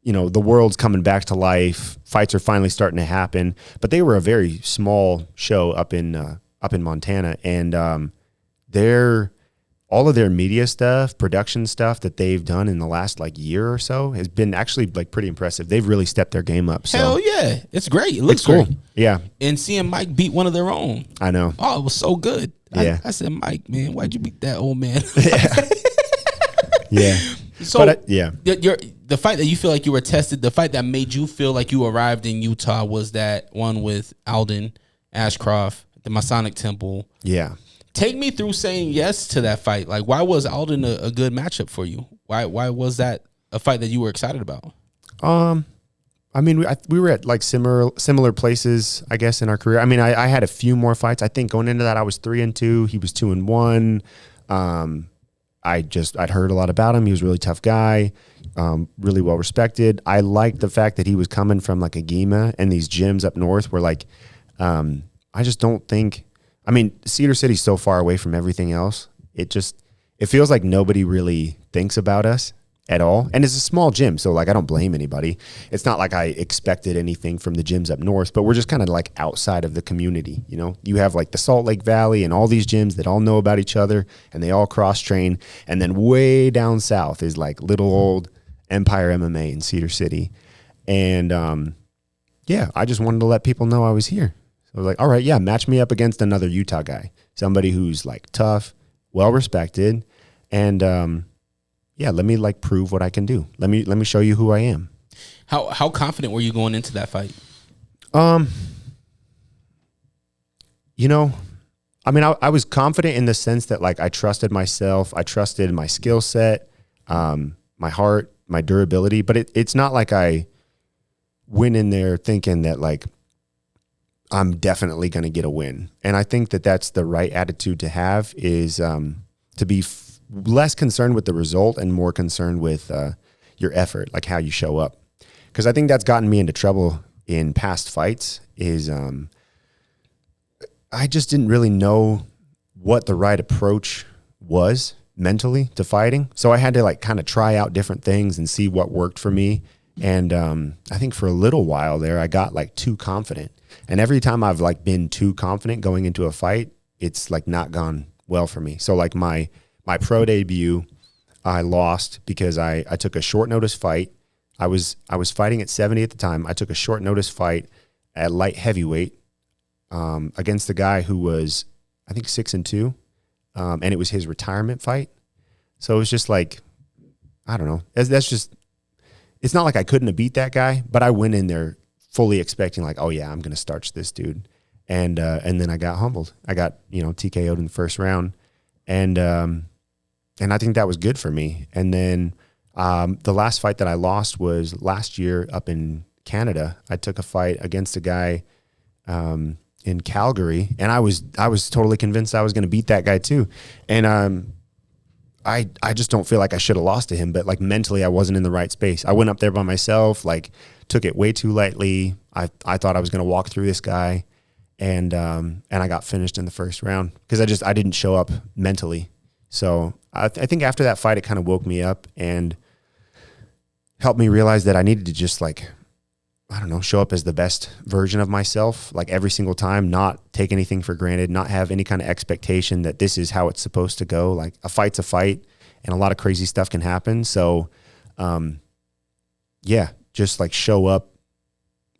You know, the world's coming back to life. Fights are finally starting to happen. But they were a very small show up in Montana, and all of their media stuff, production stuff that they've done in the last like year or so has been actually like pretty impressive. They've really stepped their game up. So. Hell yeah, it's great. It looks cool. Great. Yeah, and seeing Mike beat one of their own. I know. Oh, it was so good. Yeah, I said, Mike, man, why'd you beat that old man? Yeah. So yeah, the fight that you feel like you were tested, the fight that made you feel like you arrived in Utah was that one with Alden Ashcroft, the Masonic Temple. Yeah. Take me through saying yes to that fight. Like, why was Alden a good matchup for you? Why was that a fight that you were excited about? I mean, we were at like similar places, I guess, in our career. I mean, I had a few more fights. I think going into that, I was 3-2. He was 2-1. I'd heard a lot about him. He was a really tough guy, really well respected. I liked the fact that he was coming from like a Gima and these gyms up north where like, I just don't think. I mean, Cedar City's so far away from everything else. It feels like nobody really thinks about us. at all. And it's a small gym, so like I don't blame anybody. It's not like I expected anything from the gyms up north, but we're just kind of like outside of the community, you know? You have like the Salt Lake Valley and all these gyms that all know about each other and they all cross-train. And then way down south is like little old Empire MMA in Cedar City. And yeah, I just wanted to let people know I was here. So I was like, all right, yeah, match me up against another Utah guy, somebody who's like tough, well-respected, and yeah, let me like prove what I can do. Let me show you who I am. How confident were you going into that fight? You know, I mean, I was confident in the sense that like I trusted myself, I trusted my skill set, my heart, my durability, but it's not like I went in there thinking that like I'm definitely going to get a win. And I think that that's the right attitude to have, is to be less concerned with the result and more concerned with your effort, like how you show up. Because I think that's gotten me into trouble in past fights, is I just didn't really know what the right approach was mentally to fighting. So I had to like kind of try out different things and see what worked for me. And I think for a little while there, I got like too confident. And every time I've like been too confident going into a fight, it's like not gone well for me. So like my pro debut, I lost because I took a short notice fight. I was fighting at 70 at the time. I took a short notice fight at light heavyweight against the guy who was, I think, 6-2. And it was his retirement fight. So it was just like, I don't know. That's just, it's not like I couldn't have beat that guy, but I went in there fully expecting like, oh yeah, I'm going to starch this dude. And then I got humbled. I got, TKO'd in the first round. And I think that was good for me. And then the last fight that I lost was last year up in Canada. I took a fight against a guy in Calgary, and I was totally convinced I was going to beat that guy too. And I just don't feel like I should have lost to him, but like mentally I wasn't in the right space. I went up there by myself, like took it way too lightly. I thought I was going to walk through this guy, and I got finished in the first round because I didn't show up mentally. So I think after that fight, it kind of woke me up and helped me realize that I needed to just like, I don't know, show up as the best version of myself, like every single time, not take anything for granted, not have any kind of expectation that this is how it's supposed to go. Like a fight's a fight and a lot of crazy stuff can happen. So, yeah, just like show up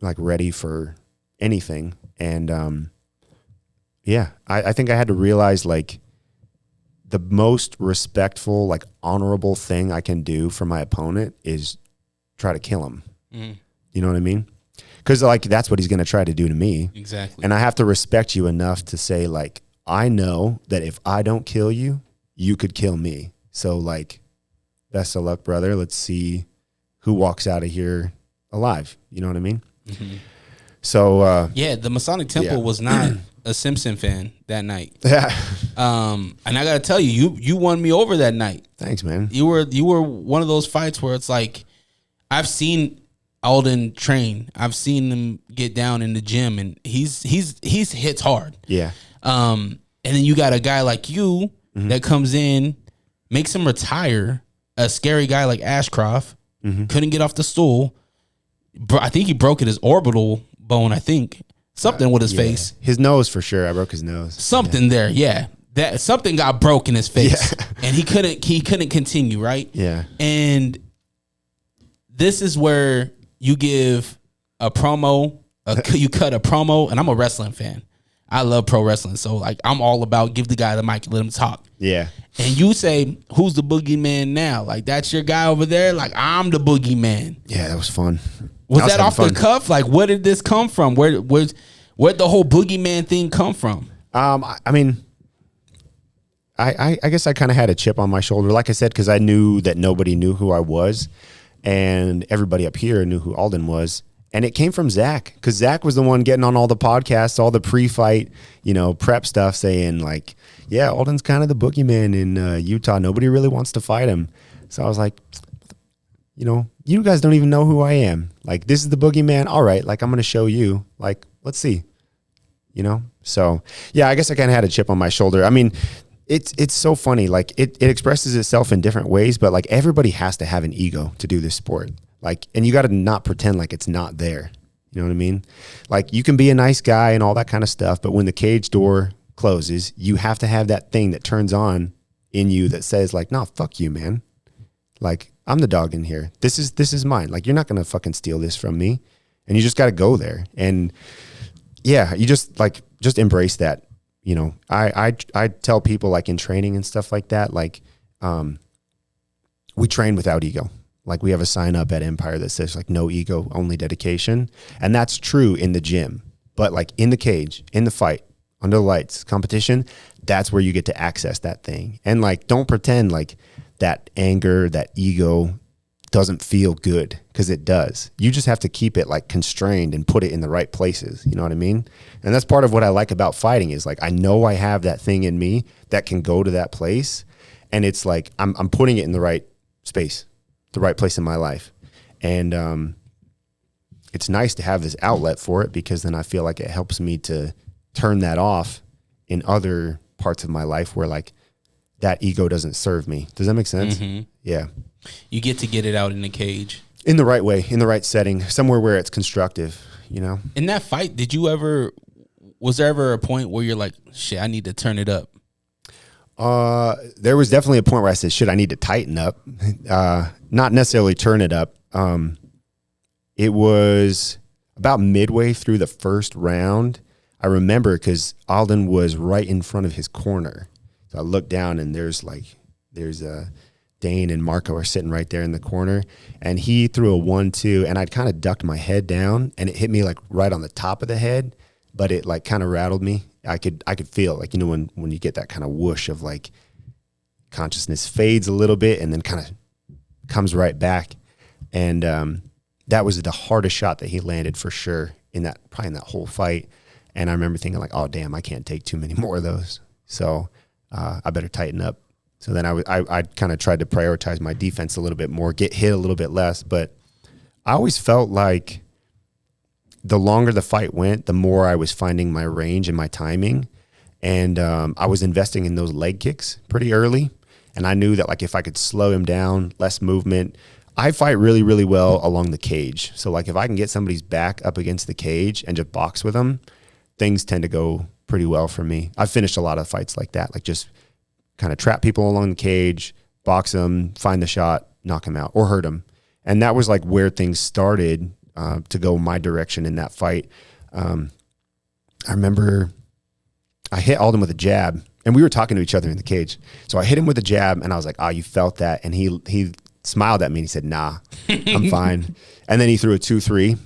like ready for anything. And, yeah, I think I had to realize like the most respectful, like honorable thing I can do for my opponent is try to kill him. Mm. You know what I mean? Because like that's what he's going to try to do to me. Exactly. And I have to respect you enough to say like, I know that if I don't kill you, you could kill me. So like, best of luck, brother. Let's see who walks out of here alive. You know what I mean? Mm-hmm. So yeah, the Masonic Temple was not a Simpson fan that night. Yeah. And I got to tell you, you won me over that night. Thanks, man. You were one of those fights where it's like, I've seen Alden train. I've seen him get down in the gym, and he's hits hard. Yeah. And then you got a guy like you that comes in, makes him retire. A scary guy like Ashcroft couldn't get off the stool. I think he broke his orbital bone. I think something with his face. His nose for sure. I broke his nose. Something there. Yeah. That something got broke in his face, and he couldn't continue. Right. Yeah. And this is where you give a promo, you cut a promo, and I'm a wrestling fan. I love pro wrestling. So, like, I'm all about give the guy the mic and let him talk. Yeah. And you say, who's the boogeyman now? Like, that's your guy over there? Like, I'm the boogeyman. Yeah, that was fun. Was that off the cuff? Like, where did this come from? Where'd the whole boogeyman thing come from? I mean, I guess I kind of had a chip on my shoulder, like I said, because I knew that nobody knew who I was. And everybody up here knew who Alden was. And it came from Zach, because Zach was the one getting on all the podcasts, all the pre-fight, prep stuff, saying like, yeah, Alden's kind of the boogeyman in Utah. Nobody really wants to fight him. So I was like, you guys don't even know who I am. Like, this is the boogeyman. All right, like, I'm going to show you. Like, let's see. So, yeah, I guess I kind of had a chip on my shoulder. I mean, it's so funny. Like it expresses itself in different ways, but like everybody has to have an ego to do this sport. Like, and you got to not pretend like it's not there. You know what I mean? Like you can be a nice guy and all that kind of stuff, but when the cage door closes, you have to have that thing that turns on in you that says like, nah, fuck you, man. Like I'm the dog in here. This is mine. Like you're not going to fucking steal this from me. And you just got to go there. And yeah, you just embrace that. You know, I tell people like in training and stuff like that, like, we train without ego. Like we have a sign up at Empire that says like no ego, only dedication. And that's true in the gym, but like in the cage, in the fight, under the lights, competition, that's where you get to access that thing. And like, don't pretend like that anger, that ego doesn't feel good, because it does. You just have to keep it like constrained and put it in the right places. You know what I mean? And that's part of what I like about fighting is like, I know I have that thing in me that can go to that place. And it's like, I'm putting it in the right space, the right place in my life. And it's nice to have this outlet for it, because then I feel like it helps me to turn that off in other parts of my life where like that ego doesn't serve me. Does that make sense? Mm-hmm. Yeah. You get to get it out in the cage. In the right way, in the right setting, somewhere where it's constructive, you know? In that fight, was there ever a point where you're like, shit, I need to turn it up? There was definitely a point where I said, shit, I need to tighten up. Not necessarily turn it up. It was about midway through the first round. I remember because Alden was right in front of his corner. So I looked down and there's Dane and Marco are sitting right there in the corner, and he threw a 1-2, and I'd kind of ducked my head down, and it hit me like right on the top of the head, but it like kind of rattled me. I could feel like, you know, when you get that kind of whoosh of like consciousness fades a little bit and then kind of comes right back. And that was the hardest shot that he landed for sure probably in that whole fight. And I remember thinking like, oh damn, I can't take too many more of those. So I better tighten up. So then I kind of tried to prioritize my defense a little bit more, get hit a little bit less. But I always felt like the longer the fight went, the more I was finding my range and my timing. And I was investing in those leg kicks pretty early. And I knew that like if I could slow him down, less movement, I fight really, really well along the cage. So like if I can get somebody's back up against the cage and just box with them, things tend to go pretty well for me. I've finished a lot of fights like that, like just kind of trap people along the cage, box them, find the shot, knock them out or hurt them. And that was like where things started to go my direction in that fight. I remember I hit Alden with a jab, and we were talking to each other in the cage. So I hit him with a jab, and I was like, you felt that? And he smiled at me, and he said, nah, I'm fine. And then he threw a 2-3.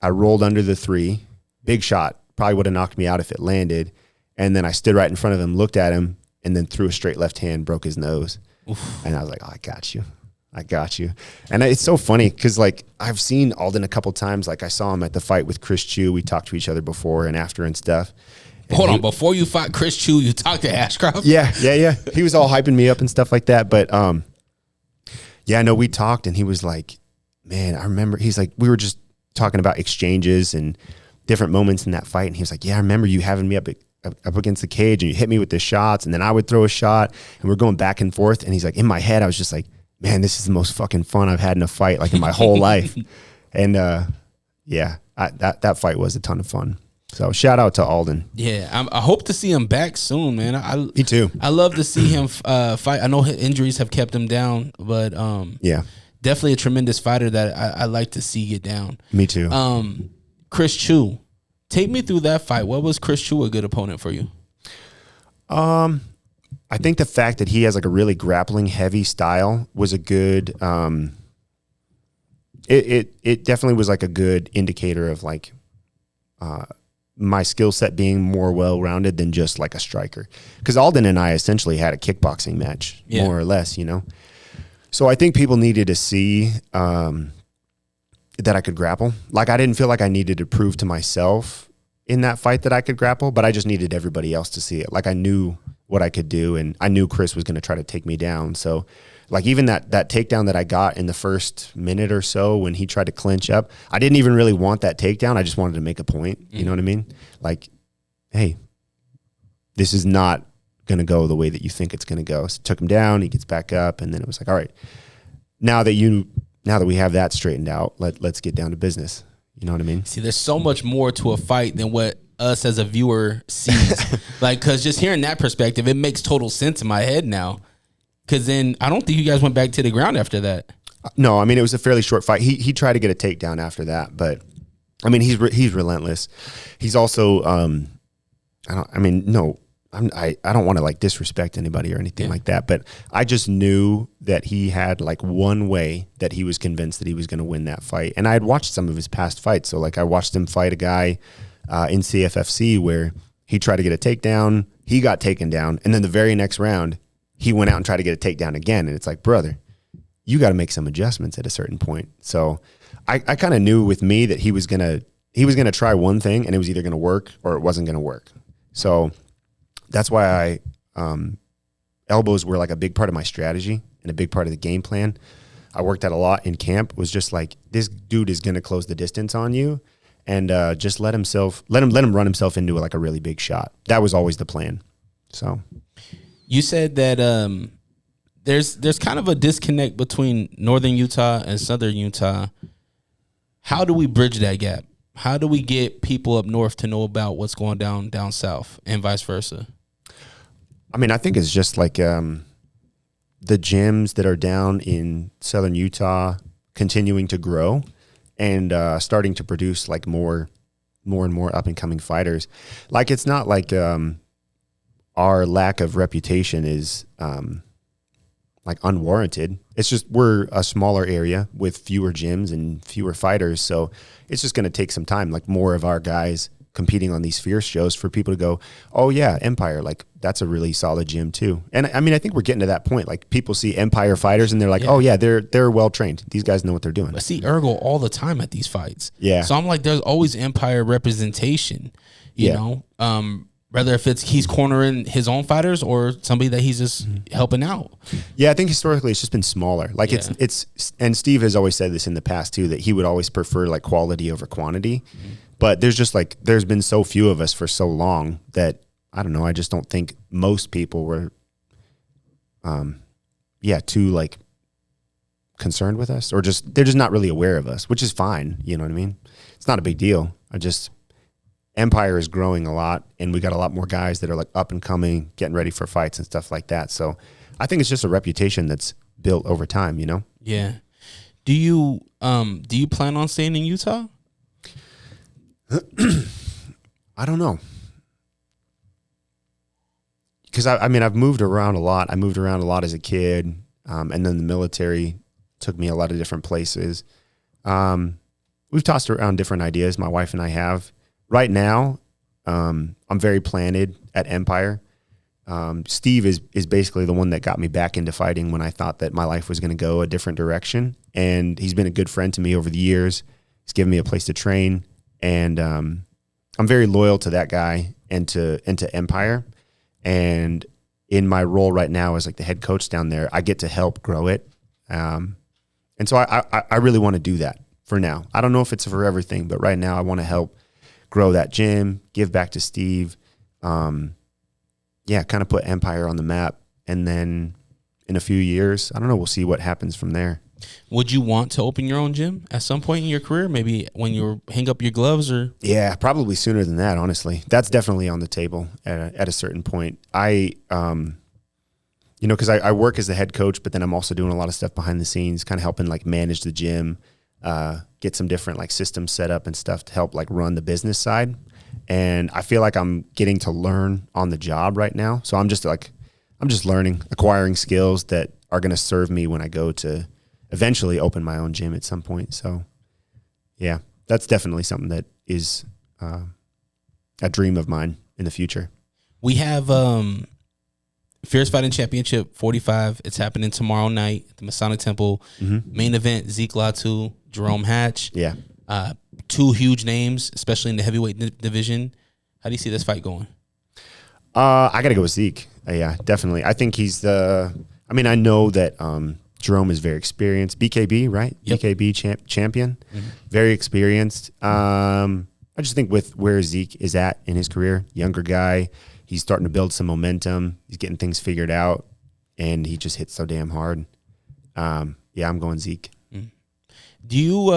I rolled under the 3. Big shot. Probably would have knocked me out if it landed. And then I stood right in front of him, looked at him, and then threw a straight left hand, broke his nose. Oof. And I was like, I got you. And it's so funny because like I've seen Alden a couple times. Like I saw him at the fight with Chris Chu. We talked to each other before and after and stuff. And Hold on, before you fought Chris Chu, you talked to Ashcroft? Yeah. He was all hyping me up and stuff like that. But we talked, and he was like, man, I remember, he's like, we were just talking about exchanges and different moments in that fight. And he was like, yeah, I remember you having me up against the cage, and you hit me with the shots, and then I would throw a shot, and we're going back and forth. And he's like, in my head, I was just like, man, this is the most fucking fun I've had in a fight, like in my whole life. And that fight was a ton of fun. So shout out to Alden. Yeah, I hope to see him back soon, man. Me too. I love to see him fight. I know his injuries have kept him down, but definitely a tremendous fighter that I like to see get down. Me too. Chris Chu, take me through that fight. What was Chris Chu a good opponent for you? I think the fact that he has like a really grappling heavy style was a good, it definitely was like a good indicator of like, my skill set being more well-rounded than just like a striker. Because Alden and I essentially had a kickboxing match, more or less, you know? So I think people needed to see that I could grapple. Like I didn't feel like I needed to prove to myself in that fight that I could grapple, but I just needed everybody else to see it. Like I knew what I could do, and I knew Chris was going to try to take me down. So like even that takedown that I got in the first minute or so when he tried to clinch up, I didn't even really want that takedown. I just wanted to make a point. You know what I mean? Like, hey, this is not going to go the way that you think it's going to go. So took him down, he gets back up, and then it was like, all right, now that we have that straightened out, let's get down to business. You know what I mean? See, there's so much more to a fight than what us as a viewer sees. Because just hearing that perspective, it makes total sense in my head now. Because then I don't think you guys went back to the ground after that. No, I mean, it was a fairly short fight. He tried to get a takedown after that, but I mean, he's relentless. He's also, I don't want to like disrespect anybody or anything like that, but I just knew that he had like one way that he was convinced that he was going to win that fight. And I had watched some of his past fights. So like I watched him fight a guy in CFFC where he tried to get a takedown, he got taken down, and then the very next round, he went out and tried to get a takedown again. And it's like, brother, you got to make some adjustments at a certain point. So I kind of knew with me that he was gonna try one thing and it was either gonna work or it wasn't gonna work. So that's why elbows were like a big part of my strategy and a big part of the game plan. I worked at a lot in camp. Was just like, this dude is gonna close the distance on you, and just let him run himself into like a really big shot. That was always the plan. So you said that there's kind of a disconnect between Northern Utah and Southern Utah. How do we bridge that gap? How do we get people up north to know about what's going down south and vice versa? I mean, I think it's just like the gyms that are down in Southern Utah continuing to grow and starting to produce like more and more up and coming fighters. Like, it's not like our lack of reputation is like unwarranted. It's just we're a smaller area with fewer gyms and fewer fighters, so it's just going to take some time, like more of our guys competing on these fierce shows for people to go, oh yeah, Empire, like that's a really solid gym too. And I mean, I think we're getting to that point. Like people see Empire fighters and they're like, oh yeah, they're well trained. These guys know what they're doing. I see Ergo all the time at these fights. Yeah. So I'm like, there's always Empire representation, you know, whether if he's cornering his own fighters or somebody that he's just helping out. Yeah, I think historically it's just been smaller. Like it's and Steve has always said this in the past too, that he would always prefer like quality over quantity. But there's been so few of us for so long that I don't know. I just don't think most people were, too like concerned with us, or they're just not really aware of us, which is fine. You know what I mean? It's not a big deal. Empire is growing a lot, and we got a lot more guys that are like up and coming, getting ready for fights and stuff like that. So I think it's just a reputation that's built over time, you know? Yeah. Do you plan on staying in Utah? I don't know. Because I mean, I've moved around a lot. I moved around a lot as a kid. And then the military took me a lot of different places. We've tossed around different ideas, my wife and I have. Right now, I'm very planted at Empire. Steve is basically the one that got me back into fighting when I thought that my life was going to go a different direction. And he's been a good friend to me over the years. He's given me a place to train. And I'm very loyal to that guy and to Empire. And in my role right now as like the head coach down there, I get to help grow it. And so I really want to do that for now. I don't know if it's for everything, but right now I want to help grow that gym, give back to Steve. Kind of put Empire on the map. And then in a few years, I don't know, we'll see what happens from there. Would you want to open your own gym at some point in your career? Maybe when you hang up your gloves, or? Yeah, probably sooner than that, honestly. That's definitely on the table at a certain point. Because I work as the head coach, but then I'm also doing a lot of stuff behind the scenes, kind of helping like manage the gym, get some different like systems set up and stuff to help like run the business side. And I feel like I'm getting to learn on the job right now. So I'm just learning, acquiring skills that are going to serve me when I go to eventually open my own gym at some point. So yeah, that's definitely something that is a dream of mine in the future. We have Fierce Fighting Championship 45. It's happening tomorrow night at the Masonic Temple. Main event, Zeke Latu, Jerome Hatch. Yeah. Two huge names, especially in the heavyweight division. How do you see this fight going? I got to go with Zeke. Yeah, definitely. I think I know that Jerome is very experienced. BKB, right? Yep. BKB champion. Very experienced. I just think with where Zeke is at in his career, younger guy, he's starting to build some momentum. He's getting things figured out, and he just hits so damn hard. Yeah, I'm going Zeke. Do you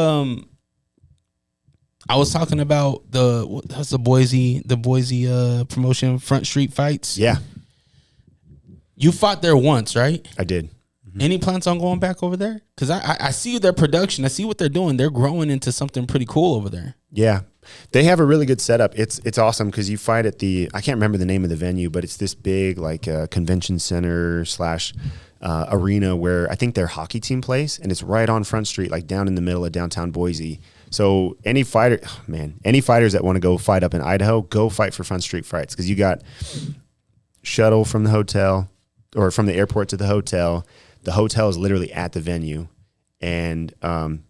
I was talking about the Boise promotion, Front Street Fights. Yeah. You fought there once, right? I did. Any plans on going back over there? Because I see their production. I see what they're doing. They're growing into something pretty cool over there. Yeah. They have a really good setup. It's awesome because you fight at I can't remember the name of the venue, but it's this big like convention center / arena where I think their hockey team plays, and it's right on Front Street, like down in the middle of downtown Boise. So any fighters that want to go fight up in Idaho, go fight for Front Street Fights, because you got shuttle from the hotel or from the airport to the hotel. The hotel is literally at the venue, and when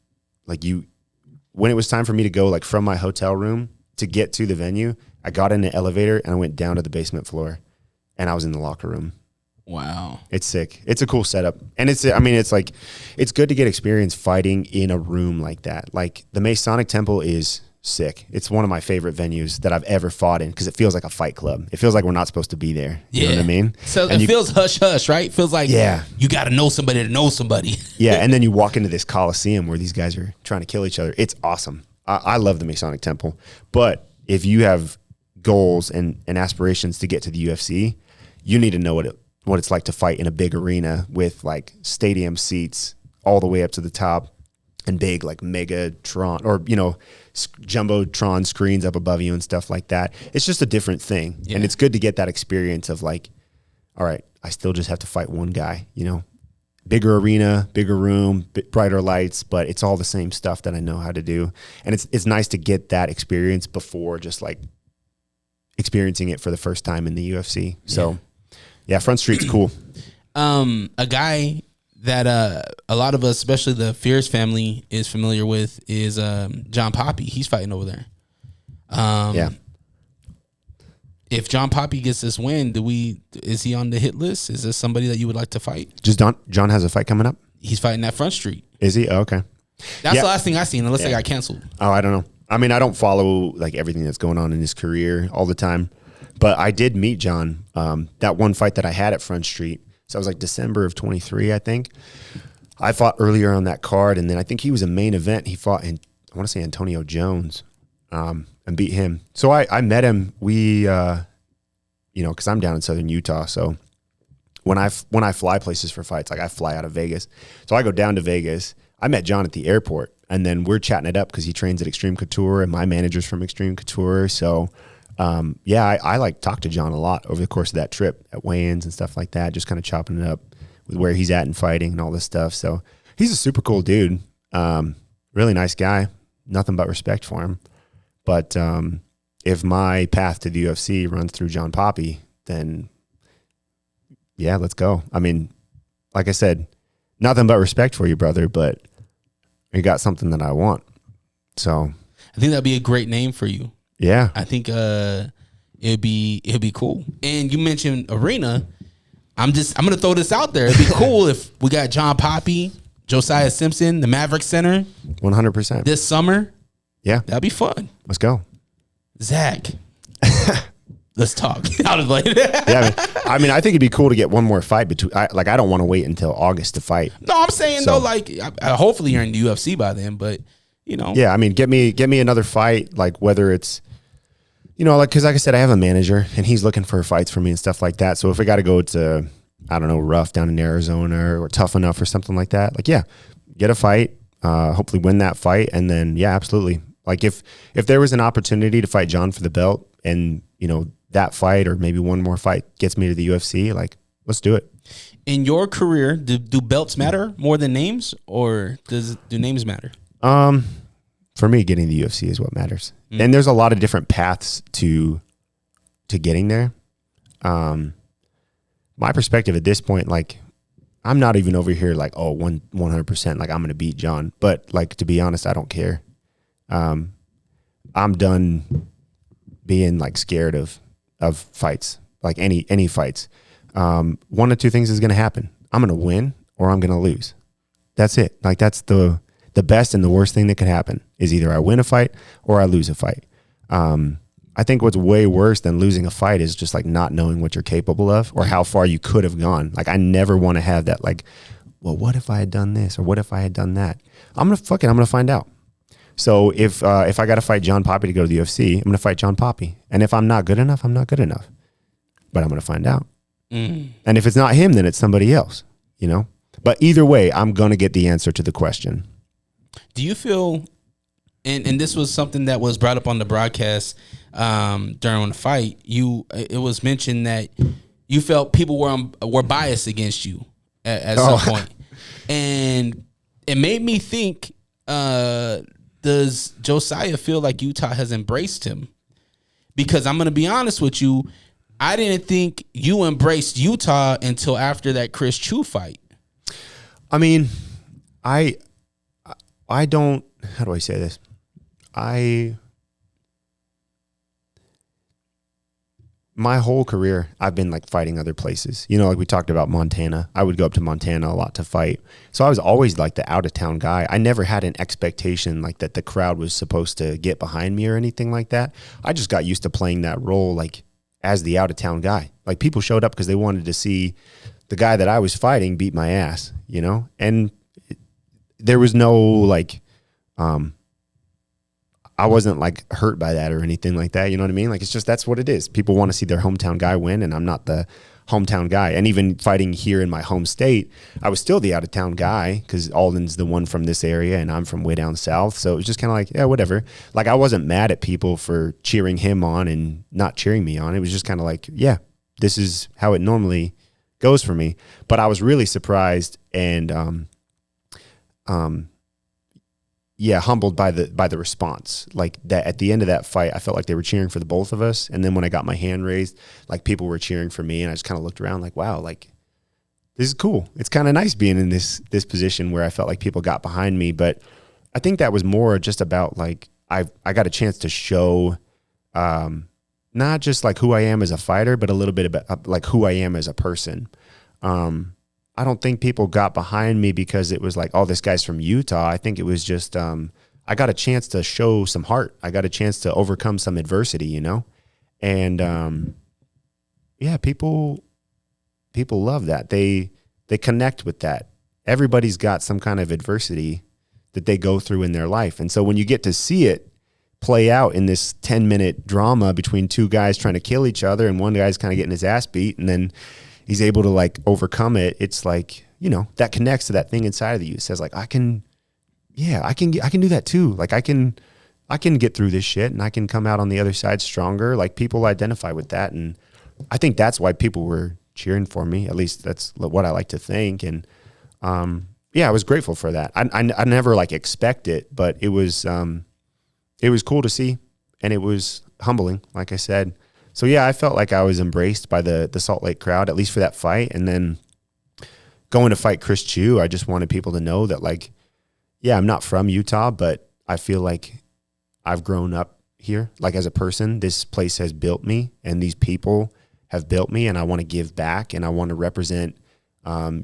it was time for me to go like from my hotel room to get to the venue, I got in the elevator and I went down to the basement floor, and I was in the locker room. Wow. It's sick. It's a cool setup. And it's good to get experience fighting in a room like that. Like the Masonic Temple is sick. It's one of my favorite venues that I've ever fought in because it feels like a fight club. It feels like we're not supposed to be there. You know what I mean? So it feels hush-hush, right? It feels like you got to know somebody to know somebody. Yeah, and then you walk into this Coliseum where these guys are trying to kill each other. It's awesome. I love the Masonic Temple. But if you have goals and aspirations to get to the UFC, you need to know what it's like to fight in a big arena with like stadium seats all the way up to the top and big like Megatron or, Jumbotron screens up above you and stuff like that. It's just a different thing. Yeah. And it's good to get that experience of like, all right, I still just have to fight one guy, bigger arena, bigger room, brighter lights, but it's all the same stuff that I know how to do. And it's nice to get that experience before just like experiencing it for the first time in the UFC. So yeah, Front Street's cool. A guy that a lot of us, especially the Fierce family, is familiar with is John Poppy. He's fighting over there. Yeah. If John Poppy gets this win, is he on the hit list? Is this somebody that you would like to fight? Just John has a fight coming up? He's fighting at Front Street. Is he? Oh, okay. That's the last thing I seen, unless they got canceled. Oh, I don't know. I mean, I don't follow like everything that's going on in his career all the time. But I did meet John, that one fight that I had at Front Street. So it was like December of 23, I think. I fought earlier on that card, and then I think he was a main event. He fought, I want to say Antonio Jones, and beat him. So I met him. We, because I'm down in southern Utah. So when I fly places for fights, like I fly out of Vegas. So I go down to Vegas. I met John at the airport, and then we're chatting it up because he trains at Extreme Couture, and my manager's from Extreme Couture. So I like talked to John a lot over the course of that trip at weigh-ins and stuff like that, just kind of chopping it up with where he's at in fighting and all this stuff. So he's a super cool dude. Really nice guy. Nothing but respect for him. But if my path to the UFC runs through John Poppy, then yeah, let's go. I mean, like I said, nothing but respect for you, brother, but you got something that I want. So I think that'd be a great name for you. Yeah. I think it'd be cool. And you mentioned arena. I'm gonna throw this out there. It'd be cool if we got John Poppy, Josiah Simpson, the Maverick Center. 100%. This summer. Yeah. That'd be fun. Let's go. Zach. Let's talk. I was like, yeah, I mean, I think it'd be cool to get one more fight between. I don't want to wait until August to fight. No, I'm saying though, like, hopefully you're in the UFC by then, but Yeah, I mean, get me another fight, like whether it's, because like I said, I have a manager and he's looking for fights for me and stuff like that. So if we got to go to, I don't know, Rough down in Arizona or Tough Enough or something like that, like, yeah, get a fight, hopefully win that fight. And then, yeah, absolutely. Like if there was an opportunity to fight John for the belt and, that fight or maybe one more fight gets me to the UFC, like, let's do it. In your career, do belts matter more than names, or do names matter? For me, getting the UFC is what matters. And there's a lot of different paths to getting there. My perspective at this point, like, I'm not even over here like, 100%, like I'm going to beat John. But like, to be honest, I don't care. I'm done being like scared of fights, like any fights. One of two things is going to happen. I'm going to win or I'm going to lose. That's it. Like that's the best and the worst thing that could happen is either I win a fight or I lose a fight. I think what's way worse than losing a fight is just like not knowing what you're capable of or how far you could have gone. Like I never want to have that like, well, what if I had done this or what if I had done that? I'm going to find out. So if I got to fight John Poppy to go to the UFC, I'm going to fight John Poppy. And if I'm not good enough, I'm not good enough. But I'm going to find out. And if it's not him, then it's somebody else, you know? But either way, I'm going to get the answer to the question. Do you feel, and this was something that was brought up on the broadcast during the fight, it was mentioned that you felt people were biased against you at some point. And it made me think, does Josiah feel like Utah has embraced him? Because I'm going to be honest with you, I didn't think you embraced Utah until after that Chris Chu fight. I mean, I don't, how do I say this? My whole career, I've been like fighting other places. You know, like we talked about Montana. I would go up to Montana a lot to fight. So I was always like the out of town guy. I never had an expectation like that the crowd was supposed to get behind me or anything like that. I just got used to playing that role like as the out of town guy. Like people showed up because they wanted to see the guy that I was fighting beat my ass, you know? And there was no like, I wasn't like hurt by that or anything like that. You know what I mean? Like, it's just, that's what it is. People want to see their hometown guy win, and I'm not the hometown guy. And even fighting here in my home state, I was still the out of town guy because Alden's the one from this area and I'm from way down south. So it was just kind of like, yeah, whatever. Like I wasn't mad at people for cheering him on and not cheering me on. It was just kind of like, yeah, this is how it normally goes for me. But I was really surprised and, humbled by the response. Like that at the end of that fight, I felt like they were cheering for the both of us. And then when I got my hand raised, like people were cheering for me, and I just kind of looked around like, wow, like this is cool. It's kind of nice being in this position where I felt like people got behind me. But I think that was more just about like I got a chance to show not just like who I am as a fighter, but a little bit about like who I am as a person. I don't think people got behind me because it was like, oh, this guy's from Utah. I think it was just I got a chance to show some heart. I got a chance to overcome some adversity, you know? And yeah, people love that. They connect with that. Everybody's got some kind of adversity that they go through in their life. And so when you get to see it play out in this 10-minute drama between two guys trying to kill each other, and one guy's kind of getting his ass beat, and then he's able to like overcome it. It's like, you know, that connects to that thing inside of you. It says like, I can do that too. Like I can get through this shit and I can come out on the other side stronger. Like people identify with that. And I think that's why people were cheering for me. At least that's what I like to think. And I was grateful for that. I never like expect it, but it was cool to see. And it was humbling, like I said. So yeah, I felt like I was embraced by the Salt Lake crowd, at least for that fight. And then going to fight Chris Chu, I just wanted people to know that like, yeah, I'm not from Utah, but I feel like I've grown up here. Like as a person, this place has built me and these people have built me, and I want to give back and I want to represent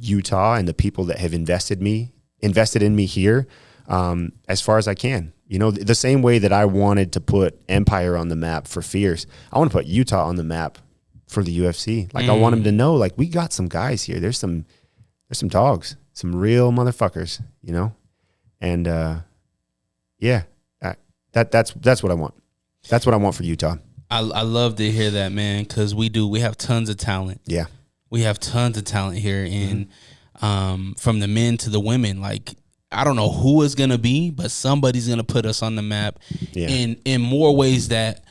Utah and the people that have invested in me here as far as I can. You know, the same way that I wanted to put Empire on the map for Fierce, I want to put Utah on the map for the UFC. Like I want them to know, like we got some guys here. There's some dogs, some real motherfuckers, you know? And that's what I want. That's what I want for Utah. I love to hear that, man, because we have tons of talent. Yeah. We have tons of talent here, and from the men to the women, like I don't know who it's gonna be, but somebody's gonna put us on the map in more ways that,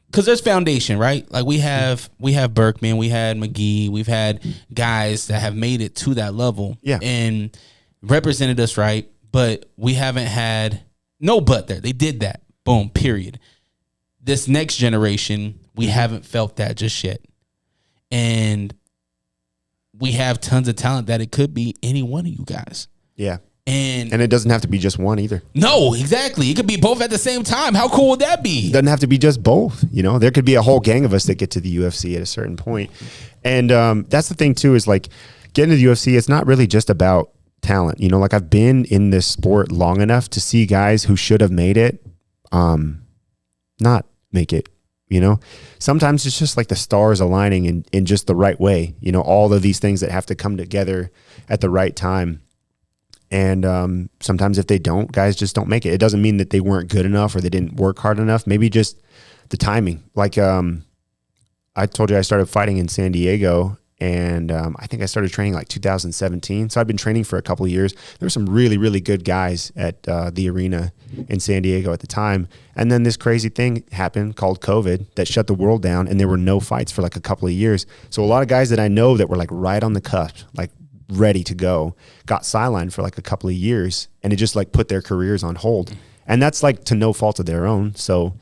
because there's foundation, right? Like we have Berkman, we had McGee, we've had guys that have made it to that level, and represented us right, but we haven't had no but there. They did that, boom, period. This next generation, we haven't felt that just yet, and we have tons of talent that it could be any one of you guys. Yeah. And it doesn't have to be just one either. No, exactly. It could be both at the same time. How cool would that be? It doesn't have to be just both. You know, there could be a whole gang of us that get to the UFC at a certain point. And that's the thing too, is like getting to the UFC, it's not really just about talent. You know, like I've been in this sport long enough to see guys who should have made it, not make it. You know, sometimes it's just like the stars aligning in just the right way. You know, all of these things that have to come together at the right time. And sometimes if they don't, guys just don't make it. It doesn't mean that they weren't good enough or they didn't work hard enough. Maybe just the timing. Like I told you, I started fighting in San Diego, and I think I started training like 2017. So I've been training for a couple of years. There were some really, really good guys at the arena in San Diego at the time. And then this crazy thing happened called COVID that shut the world down, and there were no fights for like a couple of years. So a lot of guys that I know that were like right on the cusp, like ready to go, got sidelined for like a couple of years, and it just like put their careers on hold. And that's like to no fault of their own. So,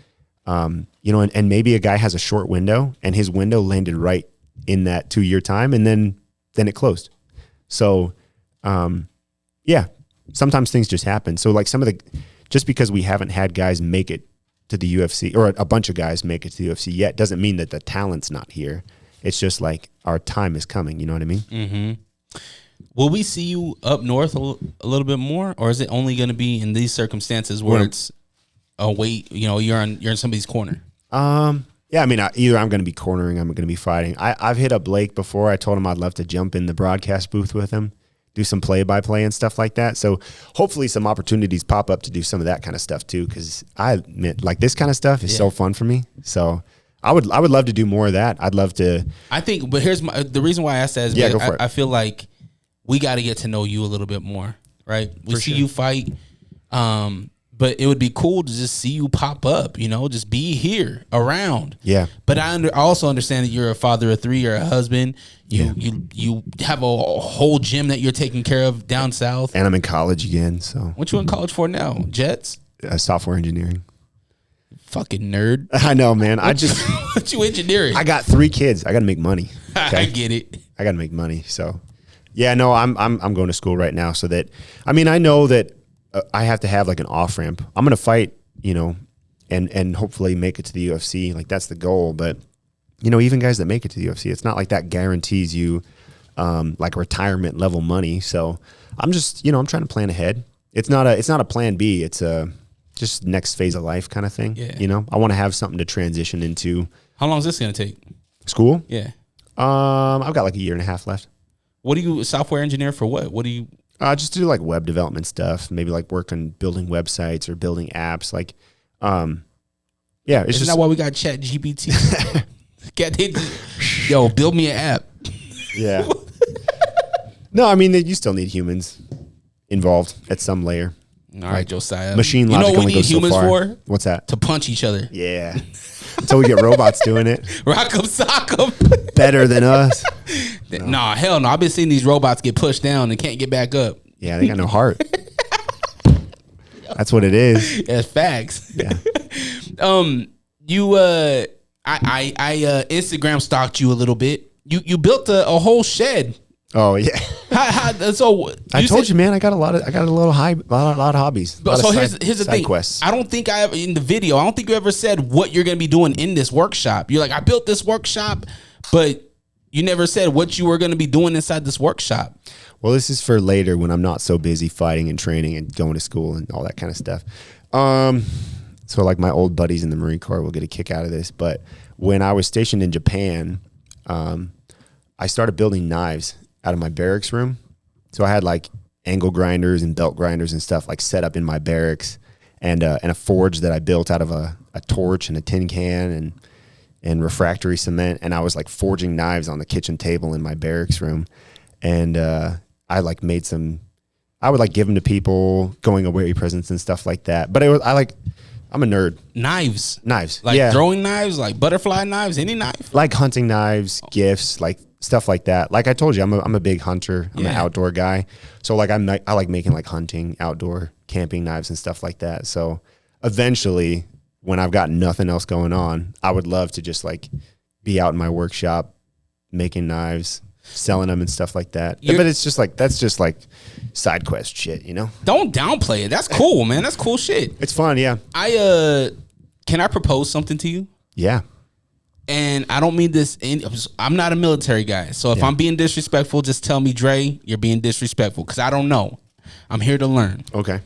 you know, and maybe a guy has a short window, and his window landed right in that 2-year time, and then it closed. So, yeah, sometimes things just happen. So like just because we haven't had guys make it to the UFC, or a bunch of guys make it to the UFC yet, doesn't mean that the talent's not here. It's just like our time is coming. You know what I mean? Mm-hmm. Will we see you up north a little bit more, or is it only going to be in these circumstances where it's a wait? You know, you're in somebody's corner. Yeah, I mean, either I'm going to be cornering, I'm going to be fighting. I've hit up Blake before. I told him I'd love to jump in the broadcast booth with him, do some play-by-play and stuff like that. So hopefully some opportunities pop up to do some of that kind of stuff too, because I admit, like, this kind of stuff is so fun for me. So I would love to do more of that. I'd love to. I think, but here's the reason why I asked that is because I feel like we got to get to know you a little bit more, right? We see you fight, but it would be cool to just see you pop up, you know, just be here around. Yeah. But I also understand that you're a father of 3, you're a husband. You have a whole gym that you're taking care of down south. And I'm in college again, so. What you in college for now? Jets? Software engineering. Fucking nerd. I know, man. What you engineering? I got 3 kids. I got to make money. Okay? I get it. I got to make money, so. Yeah, no, I'm going to school right now, so that, I mean, I know that I have to have like an off ramp. I'm going to fight, you know, and hopefully make it to the UFC. Like, that's the goal. But, you know, even guys that make it to the UFC, it's not like that guarantees you like retirement level money. So I'm just, you know, I'm trying to plan ahead. It's not a plan B. It's a just next phase of life kind of thing. Yeah. You know, I want to have something to transition into. How long is this going to take? School? Yeah. I've got like 1.5 years left. What do you, software engineer for what? What do you? Just do like web development stuff, maybe like work on building websites or building apps. Like, yeah. Isn't that why we got Chat GPT? Yo, build me an app. Yeah. No, I mean, you still need humans involved at some layer. All right, Josiah. Machine logic. You know what we need humans for? What's that? To punch each other. Yeah. Until we get robots doing it. Rock 'em, sock 'em. Better than us. No. Nah, hell no. I've been seeing these robots get pushed down and can't get back up. Yeah, they got no heart. That's what it is. That's facts. Yeah. I Instagram stalked you a little bit. You built a whole shed. Oh yeah. So I told you, man. I got a lot of hobbies. But so here's the thing. Quests. I don't think I ever in the video. I don't think you ever said what you're gonna be doing in this workshop. You're like, I built this workshop, but you never said what you were gonna be doing inside this workshop. Well, this is for later when I'm not so busy fighting and training and going to school and all that kind of stuff. So like my old buddies in the Marine Corps will get a kick out of this. But when I was stationed in Japan, I started building knives out of my barracks room. So I had like angle grinders and belt grinders and stuff like set up in my barracks, and a forge that I built out of a torch and a tin can and refractory cement. And I was like forging knives on the kitchen table in my barracks room. And I like made I would like give them to people, going away presents and stuff like that. But I'm a nerd. Knives. Like throwing knives, like butterfly knives, any knife? Like hunting knives, gifts, like stuff like that. Like I told you, I'm a big hunter. I'm an outdoor guy. So like I like making like hunting, outdoor camping knives and stuff like that. So eventually, when I've got nothing else going on, I would love to just like be out in my workshop making knives, selling them and stuff like that. But it's just like, that's just like side quest shit, you know? Don't downplay it. That's cool, man. That's cool shit. It's fun, yeah. Can I propose something to you? Yeah. And I don't mean this, I'm not a military guy. So if I'm being disrespectful, just tell me, Dre, you're being disrespectful. Because I don't know. I'm here to learn. Okay.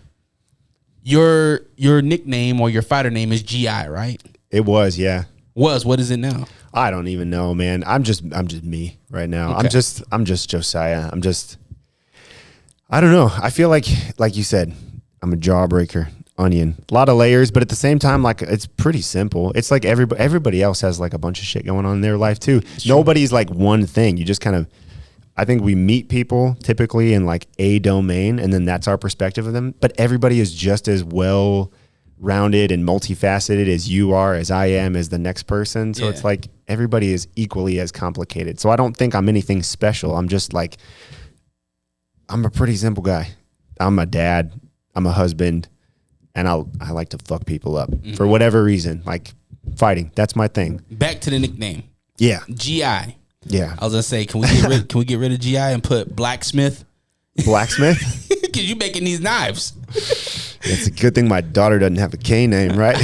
Your nickname or your fighter name is GI, right? It was, yeah. What is it now? I don't even know, man. I'm just me right now. Okay. I'm just Josiah. I don't know. I feel like you said, I'm a jawbreaker, onion, a lot of layers, but at the same time, like it's pretty simple. It's like everybody else has like a bunch of shit going on in their life too. Nobody's like one thing. You just kind of, I think we meet people typically in like a domain, and then that's our perspective of them. But everybody is just as well rounded and multifaceted as you are, as I am, as the next person. So it's like everybody is equally as complicated. So I don't think I'm anything special. I'm just like, I'm a pretty simple guy. I'm a dad. I'm a husband. And I like to fuck people up for whatever reason. Like fighting. That's my thing. Back to the nickname. Yeah. GI. Yeah. I was gonna say, can we get rid of GI and put blacksmith? Blacksmith? Because you making these knives. It's a good thing my daughter doesn't have a K name, right?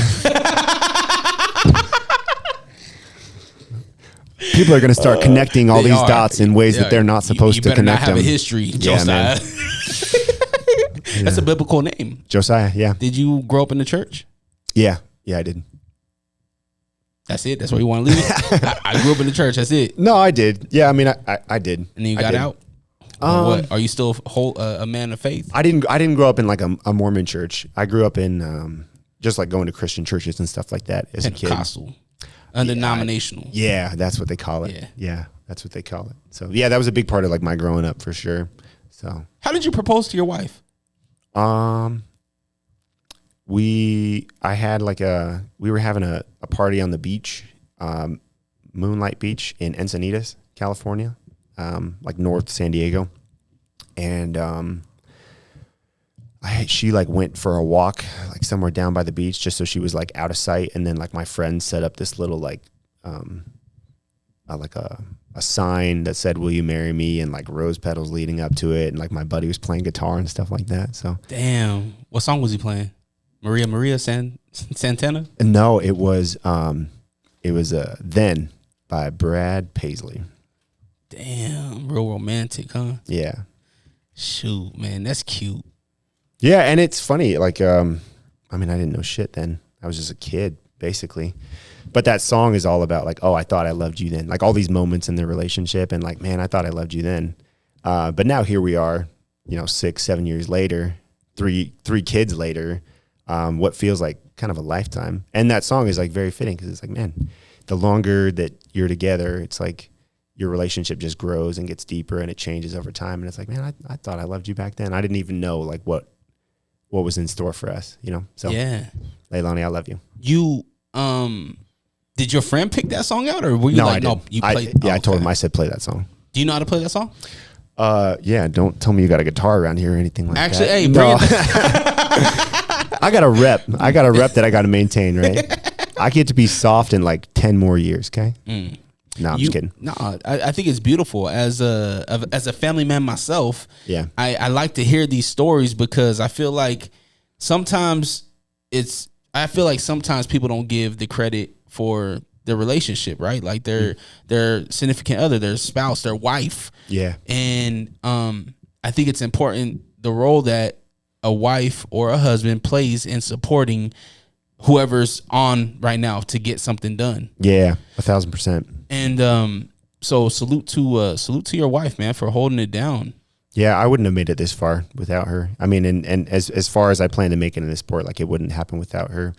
People are going to start connecting all these dots in ways that they're not supposed to connect them. You better not have a history, Josiah. Yeah, That's a biblical name. Josiah, yeah. Did you grow up in the church? Yeah, I did. That's it? That's where you want to leave it? I grew up in the church. That's it? No, I did. Yeah, I mean, I did. And then you got out? What? Are you still a man of faith? I didn't grow up in like a Mormon church. I grew up in just like going to Christian churches and stuff like that as a kid. Pentecostal. Undenominational. Yeah, that's what they call it. Yeah, that's what they call it. So yeah, that was a big part of like my growing up for sure. So how did you propose to your wife? We were having a party on the beach, Moonlight Beach in Encinitas, California, like North San Diego. And she like went for a walk like somewhere down by the beach just so she was like out of sight. And then like my friend set up this little like a sign that said, "Will you marry me?" and like rose petals leading up to it. And like my buddy was playing guitar and stuff like that. So damn, what song was he playing? Maria Santana? No, it was Then by Brad Paisley. Damn, real romantic, huh? Yeah. Shoot, man, that's cute. Yeah, and it's funny, like I mean, I didn't know shit then. I was just a kid, basically. But that song is all about like, oh, I thought I loved you then. Like all these moments in the relationship and like, man, I thought I loved you then. But now here we are, 6-7 years later, three kids later, what feels like kind of a lifetime. And that song is like very fitting because it's like, man, the longer that you're together, it's like your relationship just grows and gets deeper and it changes over time. And it's like, man, I thought I loved you back then. I didn't even know like what was in store for us, So yeah, Leilani, I love you. You, did your friend pick that song out or were you you played? I told him, I said, play that song. Do you know how to play that song? Yeah, don't tell me you got a guitar around here or anything like Actually, that. Hey, bring it. I got a rep. That I got to maintain, right? I get to be soft in like 10 more years, okay? No, I'm just kidding. No, I think it's beautiful. As a family man myself, yeah, I like to hear these stories because I feel like sometimes people don't give the credit for their relationship, right? Like their significant other, their spouse, their wife. Yeah. And I think it's important the role that a wife or a husband plays in supporting whoever's on right now to get something done. Yeah, 1,000%. And so salute to your wife, man, for holding it down. Yeah, I wouldn't have made it this far without her. I mean, and as far as I plan to make it in this sport, like it wouldn't happen without her.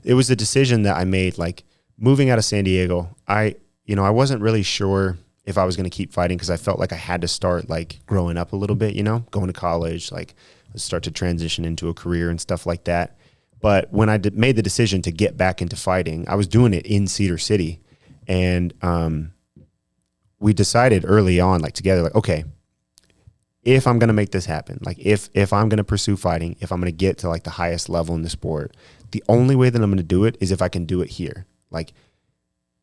It was a decision that I made, like moving out of San Diego. I wasn't really sure if I was going to keep fighting because I felt like I had to start like growing up a little bit, going to college, like start to transition into a career and stuff like that. But when I made the decision to get back into fighting, I was doing it in Cedar City. And we decided early on, like together, like, okay, if I'm going to make this happen, like if I'm going to pursue fighting, if I'm going to get to like the highest level in the sport, the only way that I'm going to do it is if I can do it here, like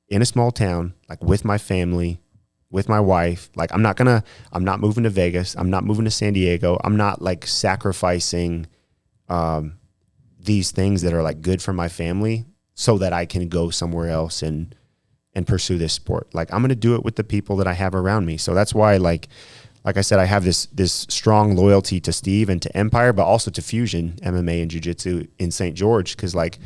in a small town, like with my family, with my wife. Like I'm not moving to Vegas. I'm not moving to San Diego. I'm not like sacrificing these things that are like good for my family so that I can go somewhere else and pursue this sport. Like I'm going to do it with the people that I have around me. So that's why like I said, I have this strong loyalty to Steve and to Empire, but also to Fusion MMA and Jiu-Jitsu in St. George. Cause like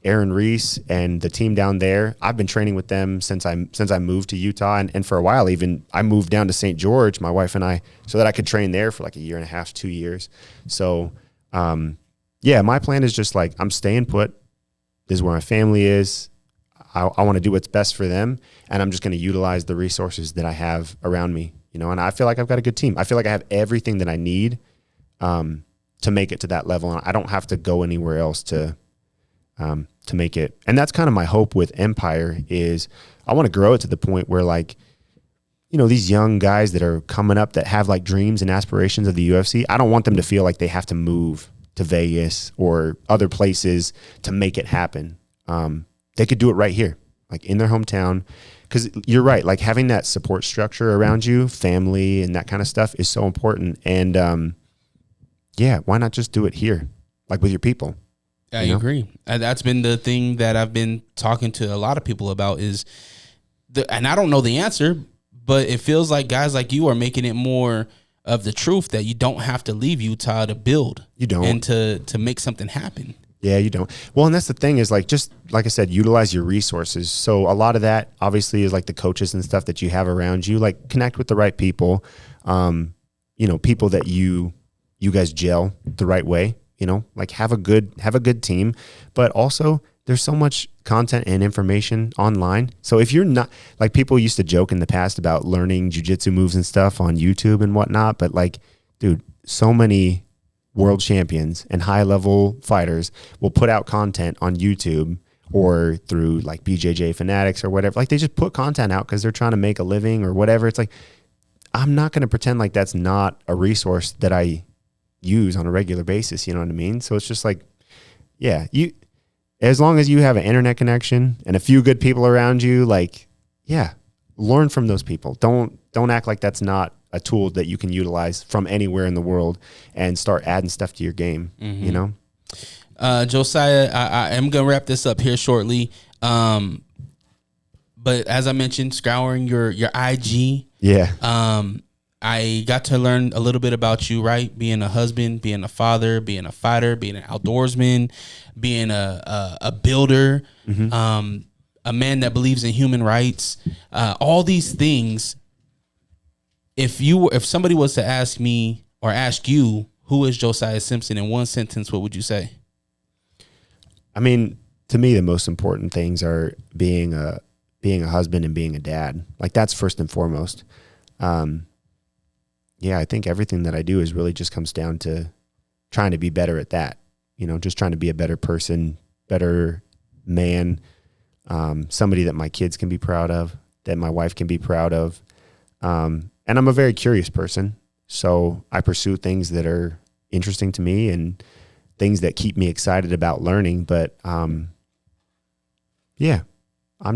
Aaron Reese and the team down there, I've been training with them since I moved to Utah, and for a while even I moved down to St. George, my wife and I, so that I could train there for like a year and a half, 2 years. So my plan is just like, I'm staying put. This is where my family is. I want to do what's best for them, and I'm just going to utilize the resources that I have around me, you know, and I feel like I've got a good team. I feel like I have everything that I need to make it to that level, and I don't have to go anywhere else to make it. And that's kind of my hope with Empire is I want to grow it to the point where, like, you know, these young guys that are coming up that have like dreams and aspirations of the UFC, I don't want them to feel like they have to move to Vegas or other places to make it happen. They could do it right here, like in their hometown. Because you're right, like having that support structure around you, family and that kind of stuff is so important. And why not just do it here, like with your people? I agree. And that's been the thing that I've been talking to a lot of people about is, and I don't know the answer, but it feels like guys like you are making it more of the truth that you don't have to leave Utah to build. You don't. And to make something happen. Yeah, you don't. Well, and that's the thing is like, just like I said, utilize your resources. So a lot of that obviously is like the coaches and stuff that you have around you, like connect with the right people, people that you guys gel the right way, you know, like have a good team, but also there's so much content and information online. So if you're not, like, people used to joke in the past about learning jiu-jitsu moves and stuff on YouTube and whatnot, but like, dude, so many world champions and high-level fighters will put out content on YouTube or through like BJJ Fanatics or whatever. Like, they just put content out because they're trying to make a living or whatever. It's like, I'm not going to pretend like that's not a resource that I use on a regular basis. You know what I mean? So it's just like, yeah, as long as you have an internet connection and a few good people around you, like, yeah, learn from those people. Don't act like that's not a tool that you can utilize from anywhere in the world and start adding stuff to your game, you know? Josiah, I am going to wrap this up here shortly. But as I mentioned, scouring your IG. Yeah. I got to learn a little bit about you, right? Being a husband, being a father, being a fighter, being an outdoorsman, being a builder, a man that believes in human rights, all these things. If somebody was to ask me or ask you, who is Josiah Simpson in one sentence, what would you say? I mean, to me, the most important things are being a husband and being a dad. Like, that's first and foremost. I think everything that I do is really just comes down to trying to be better at that. You know, just trying to be a better person, better man, somebody that my kids can be proud of, that my wife can be proud of. And I'm a very curious person, so I pursue things that are interesting to me and things that keep me excited about learning. But I'm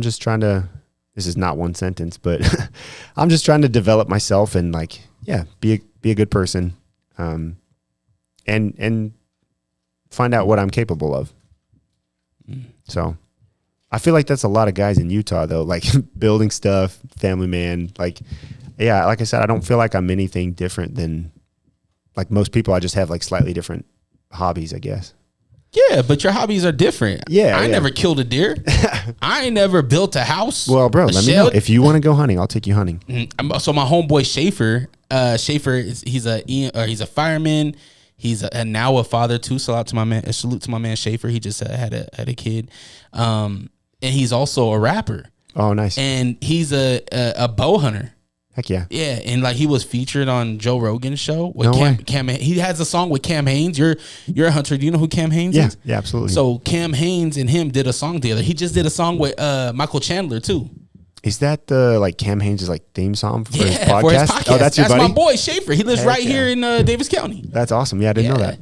just trying to, this is not one sentence, but I'm just trying to develop myself and like, be a good person, and find out what I'm capable of. So I feel like that's a lot of guys in Utah though, like building stuff, family man, like, yeah, like I said, I don't feel like I'm anything different than like most people. I just have like slightly different hobbies, I guess. Yeah, but your hobbies are different. Yeah, I never killed a deer. I ain't never built a house. Well, bro, let me know. If you want to go hunting, I'll take you hunting. So my homeboy Schaefer, he's a fireman. He's now a father too. Salute to my man Schaefer. He just had a kid, and he's also a rapper. Oh, nice. And he's a bow hunter. Heck yeah. Yeah, and like he was featured on Joe Rogan's show with No Cam. He has a song with Cam Haynes. You're a hunter. Do you know who Cam Haynes is? Yeah, absolutely. So Cam Haynes and him did a song together. He just did a song with Michael Chandler too. Is that the like Cam Haynes' like theme song for his podcast? For his podcast. Oh, that's your buddy? My boy Schaefer. He lives right here in Davis County. That's awesome. Yeah, I didn't know that.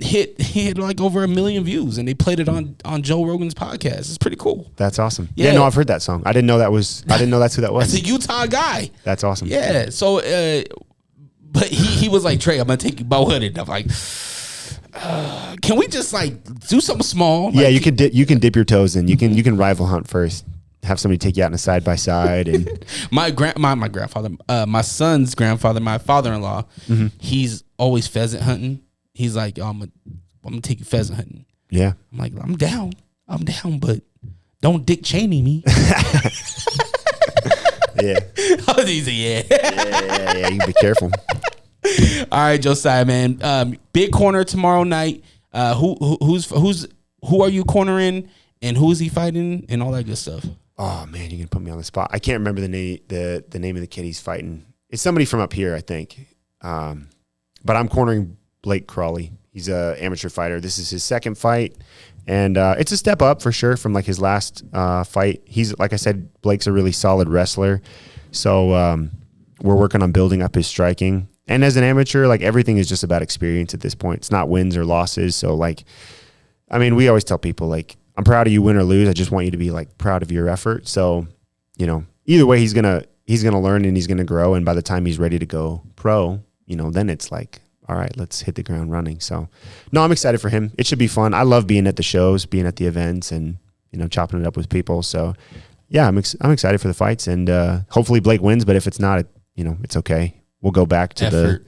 He had like over 1 million views, and they played it on Joe Rogan's podcast. It's pretty cool. That's awesome. Yeah, no, I've heard that song. I didn't know that's who that was. It's a Utah guy. That's awesome. Yeah. So, but he was like, Trey, I'm gonna take you bow hunting. I'm like, can we just like do something small? Like, yeah, you can dip your toes in. You can rival hunt first. Have somebody take you out in a side by side, and my grandfather, my son's grandfather, my father-in-law, he's always pheasant hunting. He's like, I'm gonna take you pheasant hunting. Yeah, I'm like, I'm down. I'm down, but don't Dick Cheney me. Yeah. I was easy, yeah. Yeah. You be careful. All right, Josiah, man. Big corner tomorrow night. Who are you cornering, and who is he fighting, and all that good stuff? Oh man, you're gonna put me on the spot. I can't remember the name of the kid he's fighting. It's somebody from up here, I think. But I'm cornering Blake Crawley. He's a amateur fighter. This is his second fight, and it's a step up for sure from like his last fight. He's, like I said, Blake's a really solid wrestler. So we're working on building up his striking. And as an amateur, like everything is just about experience at this point. It's not wins or losses. So like, I mean, we always tell people like, I'm proud of you, win or lose. I just want you to be like proud of your effort. So, you know, either way, he's gonna learn and he's gonna grow. And by the time he's ready to go pro, you know, then it's like, all right, let's hit the ground running. So, no, I'm excited for him. It should be fun. I love being at the shows, being at the events, and you know, chopping it up with people. So, yeah, I'm excited for the fights, and hopefully Blake wins. But if it's not, you know, it's okay. We'll go back to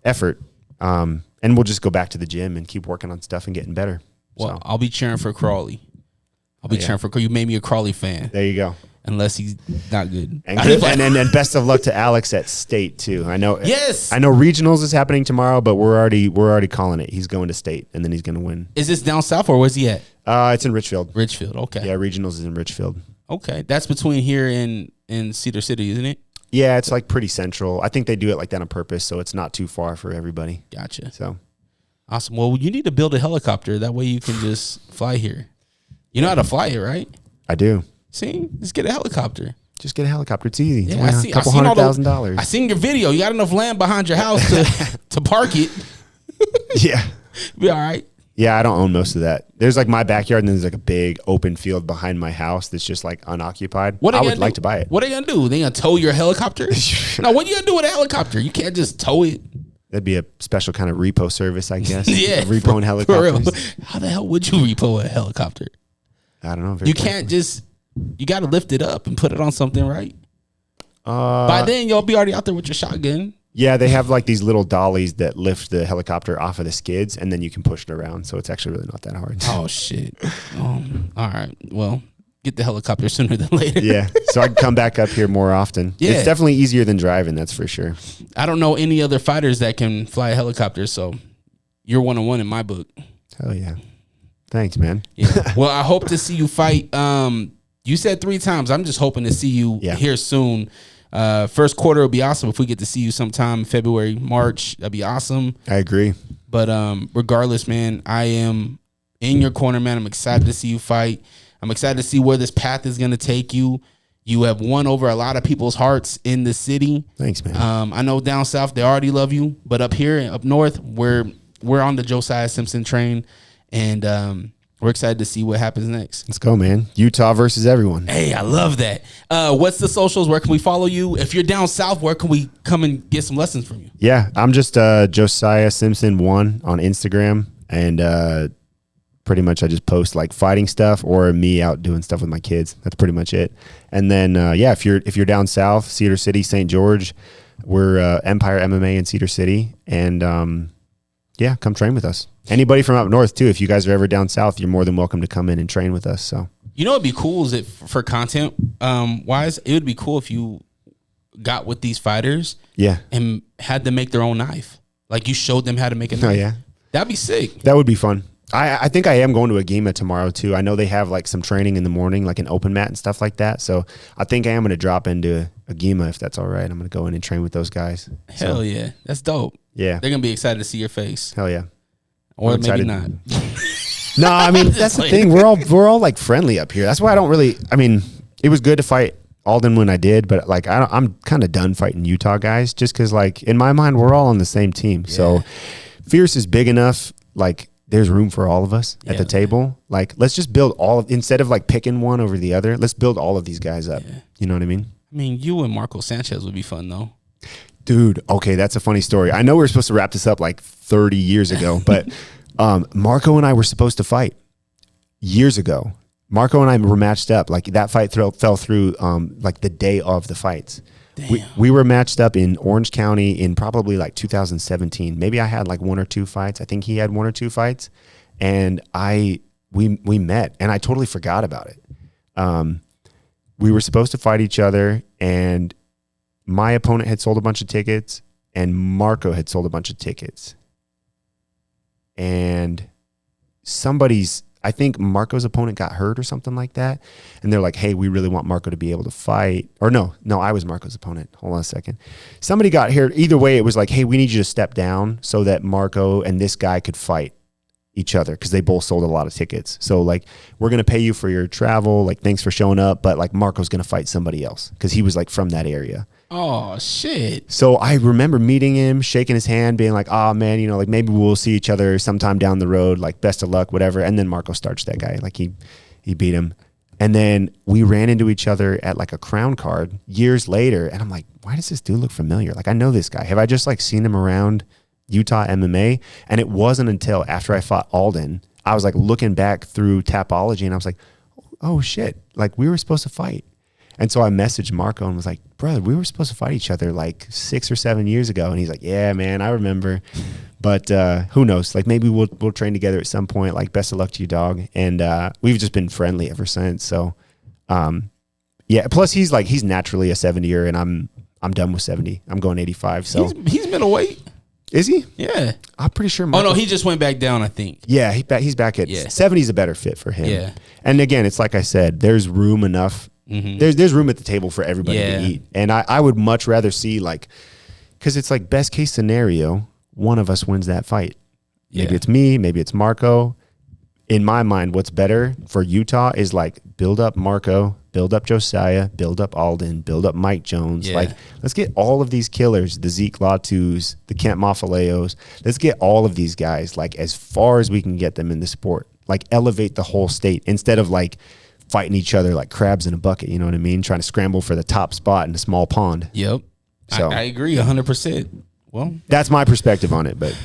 effort. And we'll just go back to the gym and keep working on stuff and getting better. Well, so. I'll be cheering for Crawley. Cheering for. You made me a Crawley fan. There you go. Unless he's not good. And best of luck to Alex at state too. I know. Yes. I know regionals is happening tomorrow, but we're already calling it. He's going to state, and then he's going to win. Is this down south or where's he at? It's in Richfield. Richfield. Okay. Yeah, regionals is in Richfield. Okay, that's between here and Cedar City, isn't it? Yeah, it's like pretty central. I think they do it like that on purpose, so it's not too far for everybody. Gotcha. So awesome. Well, you need to build a helicopter. That way you can just fly here. You know how to fly it, right? I do. See, just get a helicopter. Just get a helicopter. It's easy. Yeah, it's a couple $100,000. I seen your video. You got enough land behind your house to park it. Yeah. Be all right. Yeah, I don't own most of that. There's like my backyard, and then there's like a big open field behind my house that's just like unoccupied. I would like to buy it. What are they gonna do? They gonna tow your helicopter? No, what are you gonna do with a helicopter? You can't just tow it. That'd be a special kind of repo service, I guess. Yeah, repoing helicopters. How the hell would you repo a helicopter? I don't know. You can't just. You got to lift it up and put it on something, right? By then, you'll be already out there with your shotgun. Yeah, they have like these little dollies that lift the helicopter off of the skids, and then you can push it around. So it's actually really not that hard. Oh, shit. All right. Well, get the helicopter sooner than later. Yeah, so I can come back up here more often. Yeah. It's definitely easier than driving, that's for sure. I don't know any other fighters that can fly a helicopter, so you're one-on-one in my book. Hell yeah. Thanks, man. Yeah. Well, I hope to see you fight. You said 3 times. I'm just hoping to see you here soon. First quarter would be awesome if we get to see you sometime February, March. That'd be awesome. I agree. But regardless, man, I am in your corner, man. I'm excited to see you fight. I'm excited to see where this path is going to take you. You have won over a lot of people's hearts in the city. Thanks, man. I know down south they already love you, but up here and up north, we're on the Josiah Simpson train, and we're excited to see what happens next. Let's go, man. Utah versus everyone. Hey, I love that. What's the socials? Where can we follow you? If you're down south, where can we come and get some lessons from you? Yeah, I'm just Josiah Simpson 1 on Instagram, and pretty much I just post like fighting stuff or me out doing stuff with my kids. That's pretty much it. And then if you're down south, Cedar City, St. George, we're Empire MMA in Cedar City, and yeah, come train with us. Anybody from up north too. If you guys are ever down south, you're more than welcome to come in and train with us. So you know, it'd be cool is it for content wise. It would be cool if you got with these fighters, and had them make their own knife. Like you showed them how to make a knife. Oh yeah, that'd be sick. That would be fun. I think I am going to Agema tomorrow too. I know they have like some training in the morning, like an open mat and stuff like that. So I think I am going to drop into Agema if that's all right. I'm going to go in and train with those guys. Hell yeah, that's dope. Yeah, they're going to be excited to see your face. Hell yeah. Or maybe not. No, I mean, that's the thing. We're all like friendly up here. That's why I don't really, I mean, it was good to fight Alden when I did, but like, I'm kind of done fighting Utah guys just because like in my mind, we're all on the same team. Yeah. So Fierce is big enough. Like there's room for all of us at the table. Like, let's just build instead of like picking one over the other, let's build all of these guys up. Yeah. You know what I mean? I mean, you and Marco Sanchez would be fun though. Dude, okay, that's a funny story. I know we were supposed to wrap this up like 30 years ago, but Marco and I were supposed to fight years ago. Marco and I were matched up. Like that fight fell through like the day of the fights. We were matched up in Orange County in probably like 2017. Maybe I had like 1 or 2 fights. I think he had 1 or 2 fights. And I we met, and I totally forgot about it. We were supposed to fight each other, and my opponent had sold a bunch of tickets, and Marco had sold a bunch of tickets. And I think Marco's opponent got hurt or something like that. And they're like, hey, we really want Marco to be able to fight. Or no, I was Marco's opponent. Hold on a second. Somebody got hurt. Either way, it was like, hey, we need you to step down so that Marco and this guy could fight each other, because they both sold a lot of tickets. So like, we're going to pay you for your travel. Like, thanks for showing up. But like, Marco's going to fight somebody else because he was like from that area. Oh, shit. So I remember meeting him, shaking his hand, being like, oh man, like maybe we'll see each other sometime down the road, like best of luck, whatever. And then Marco starched that guy. Like he beat him. And then we ran into each other at like a Crown card years later. And I'm like, why does this dude look familiar? Like, I know this guy. Have I just like seen him around Utah MMA? And it wasn't until after I fought Alden, I was like looking back through Tapology, and I was like, oh shit, like we were supposed to fight. And so I messaged Marco and was like, brother, we were supposed to fight each other like 6 or 7 years ago. And he's like, yeah, man, I remember. But who knows? Like maybe we'll train together at some point. Like best of luck to you, dog. And we've just been friendly ever since. So yeah. Plus he's naturally a 70-er, and I'm done with 70. I'm going 85. So he's middleweight. Is he? Yeah. I'm pretty sure. Oh no, he just went back down, I think. Yeah, he's back at 70 is a better fit for him. Yeah. And again, it's like I said, there's room enough. Mm-hmm. There's room at the table for everybody to eat. And I would much rather see, like, because it's like best case scenario, one of us wins that fight. Maybe it's me, maybe it's Marco. In my mind, what's better for Utah is like build up Marco, build up Josiah, build up Alden, build up Mike Jones. Like, let's get all of these killers, the Zeke Latus, the Kent Mafaleos. Let's get all of these guys like as far as we can get them in the sport. Like elevate the whole state instead of like fighting each other like crabs in a bucket, you know what I mean? Trying to scramble for the top spot in a small pond. Yep. So I agree 100%. Well, that's my perspective on it, but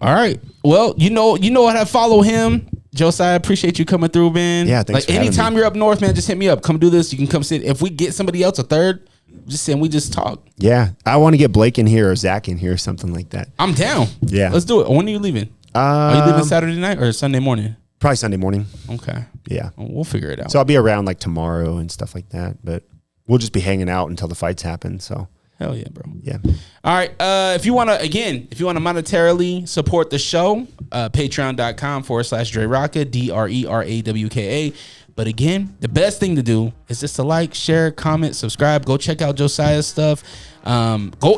all right. Well, you know how to follow him. Josiah, I appreciate you coming through, man. Yeah, thanks for anytime having me. You're up north, man, just hit me up. Come do this. You can come sit. If we get somebody else a third, just saying we just talk. Yeah. I want to get Blake in here or Zach in here or something like that. I'm down. Yeah. Let's do it. When are you leaving? Are you leaving Saturday night or Sunday morning? Probably Sunday morning. Okay. Yeah. Well, we'll figure it out. So I'll be around like tomorrow and stuff like that, but we'll just be hanging out until the fights happen. So hell yeah, bro. Yeah. All right. If you want to monetarily support the show, patreon.com/Dre Rawka, DRERAWKA. But again, the best thing to do is just to like, share, comment, subscribe. Go check out Josiah's stuff. Go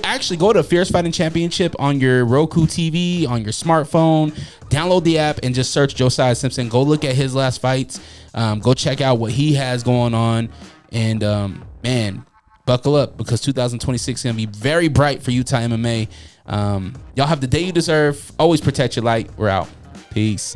to Fierce Fighting Championship on your Roku TV, on your smartphone. Download the app and just search Josiah Simpson. Go look at his last fights. Go check out what he has going on. And man, buckle up because 2026 is going to be very bright for Utah MMA. Y'all have the day you deserve. Always protect your light. We're out. Peace.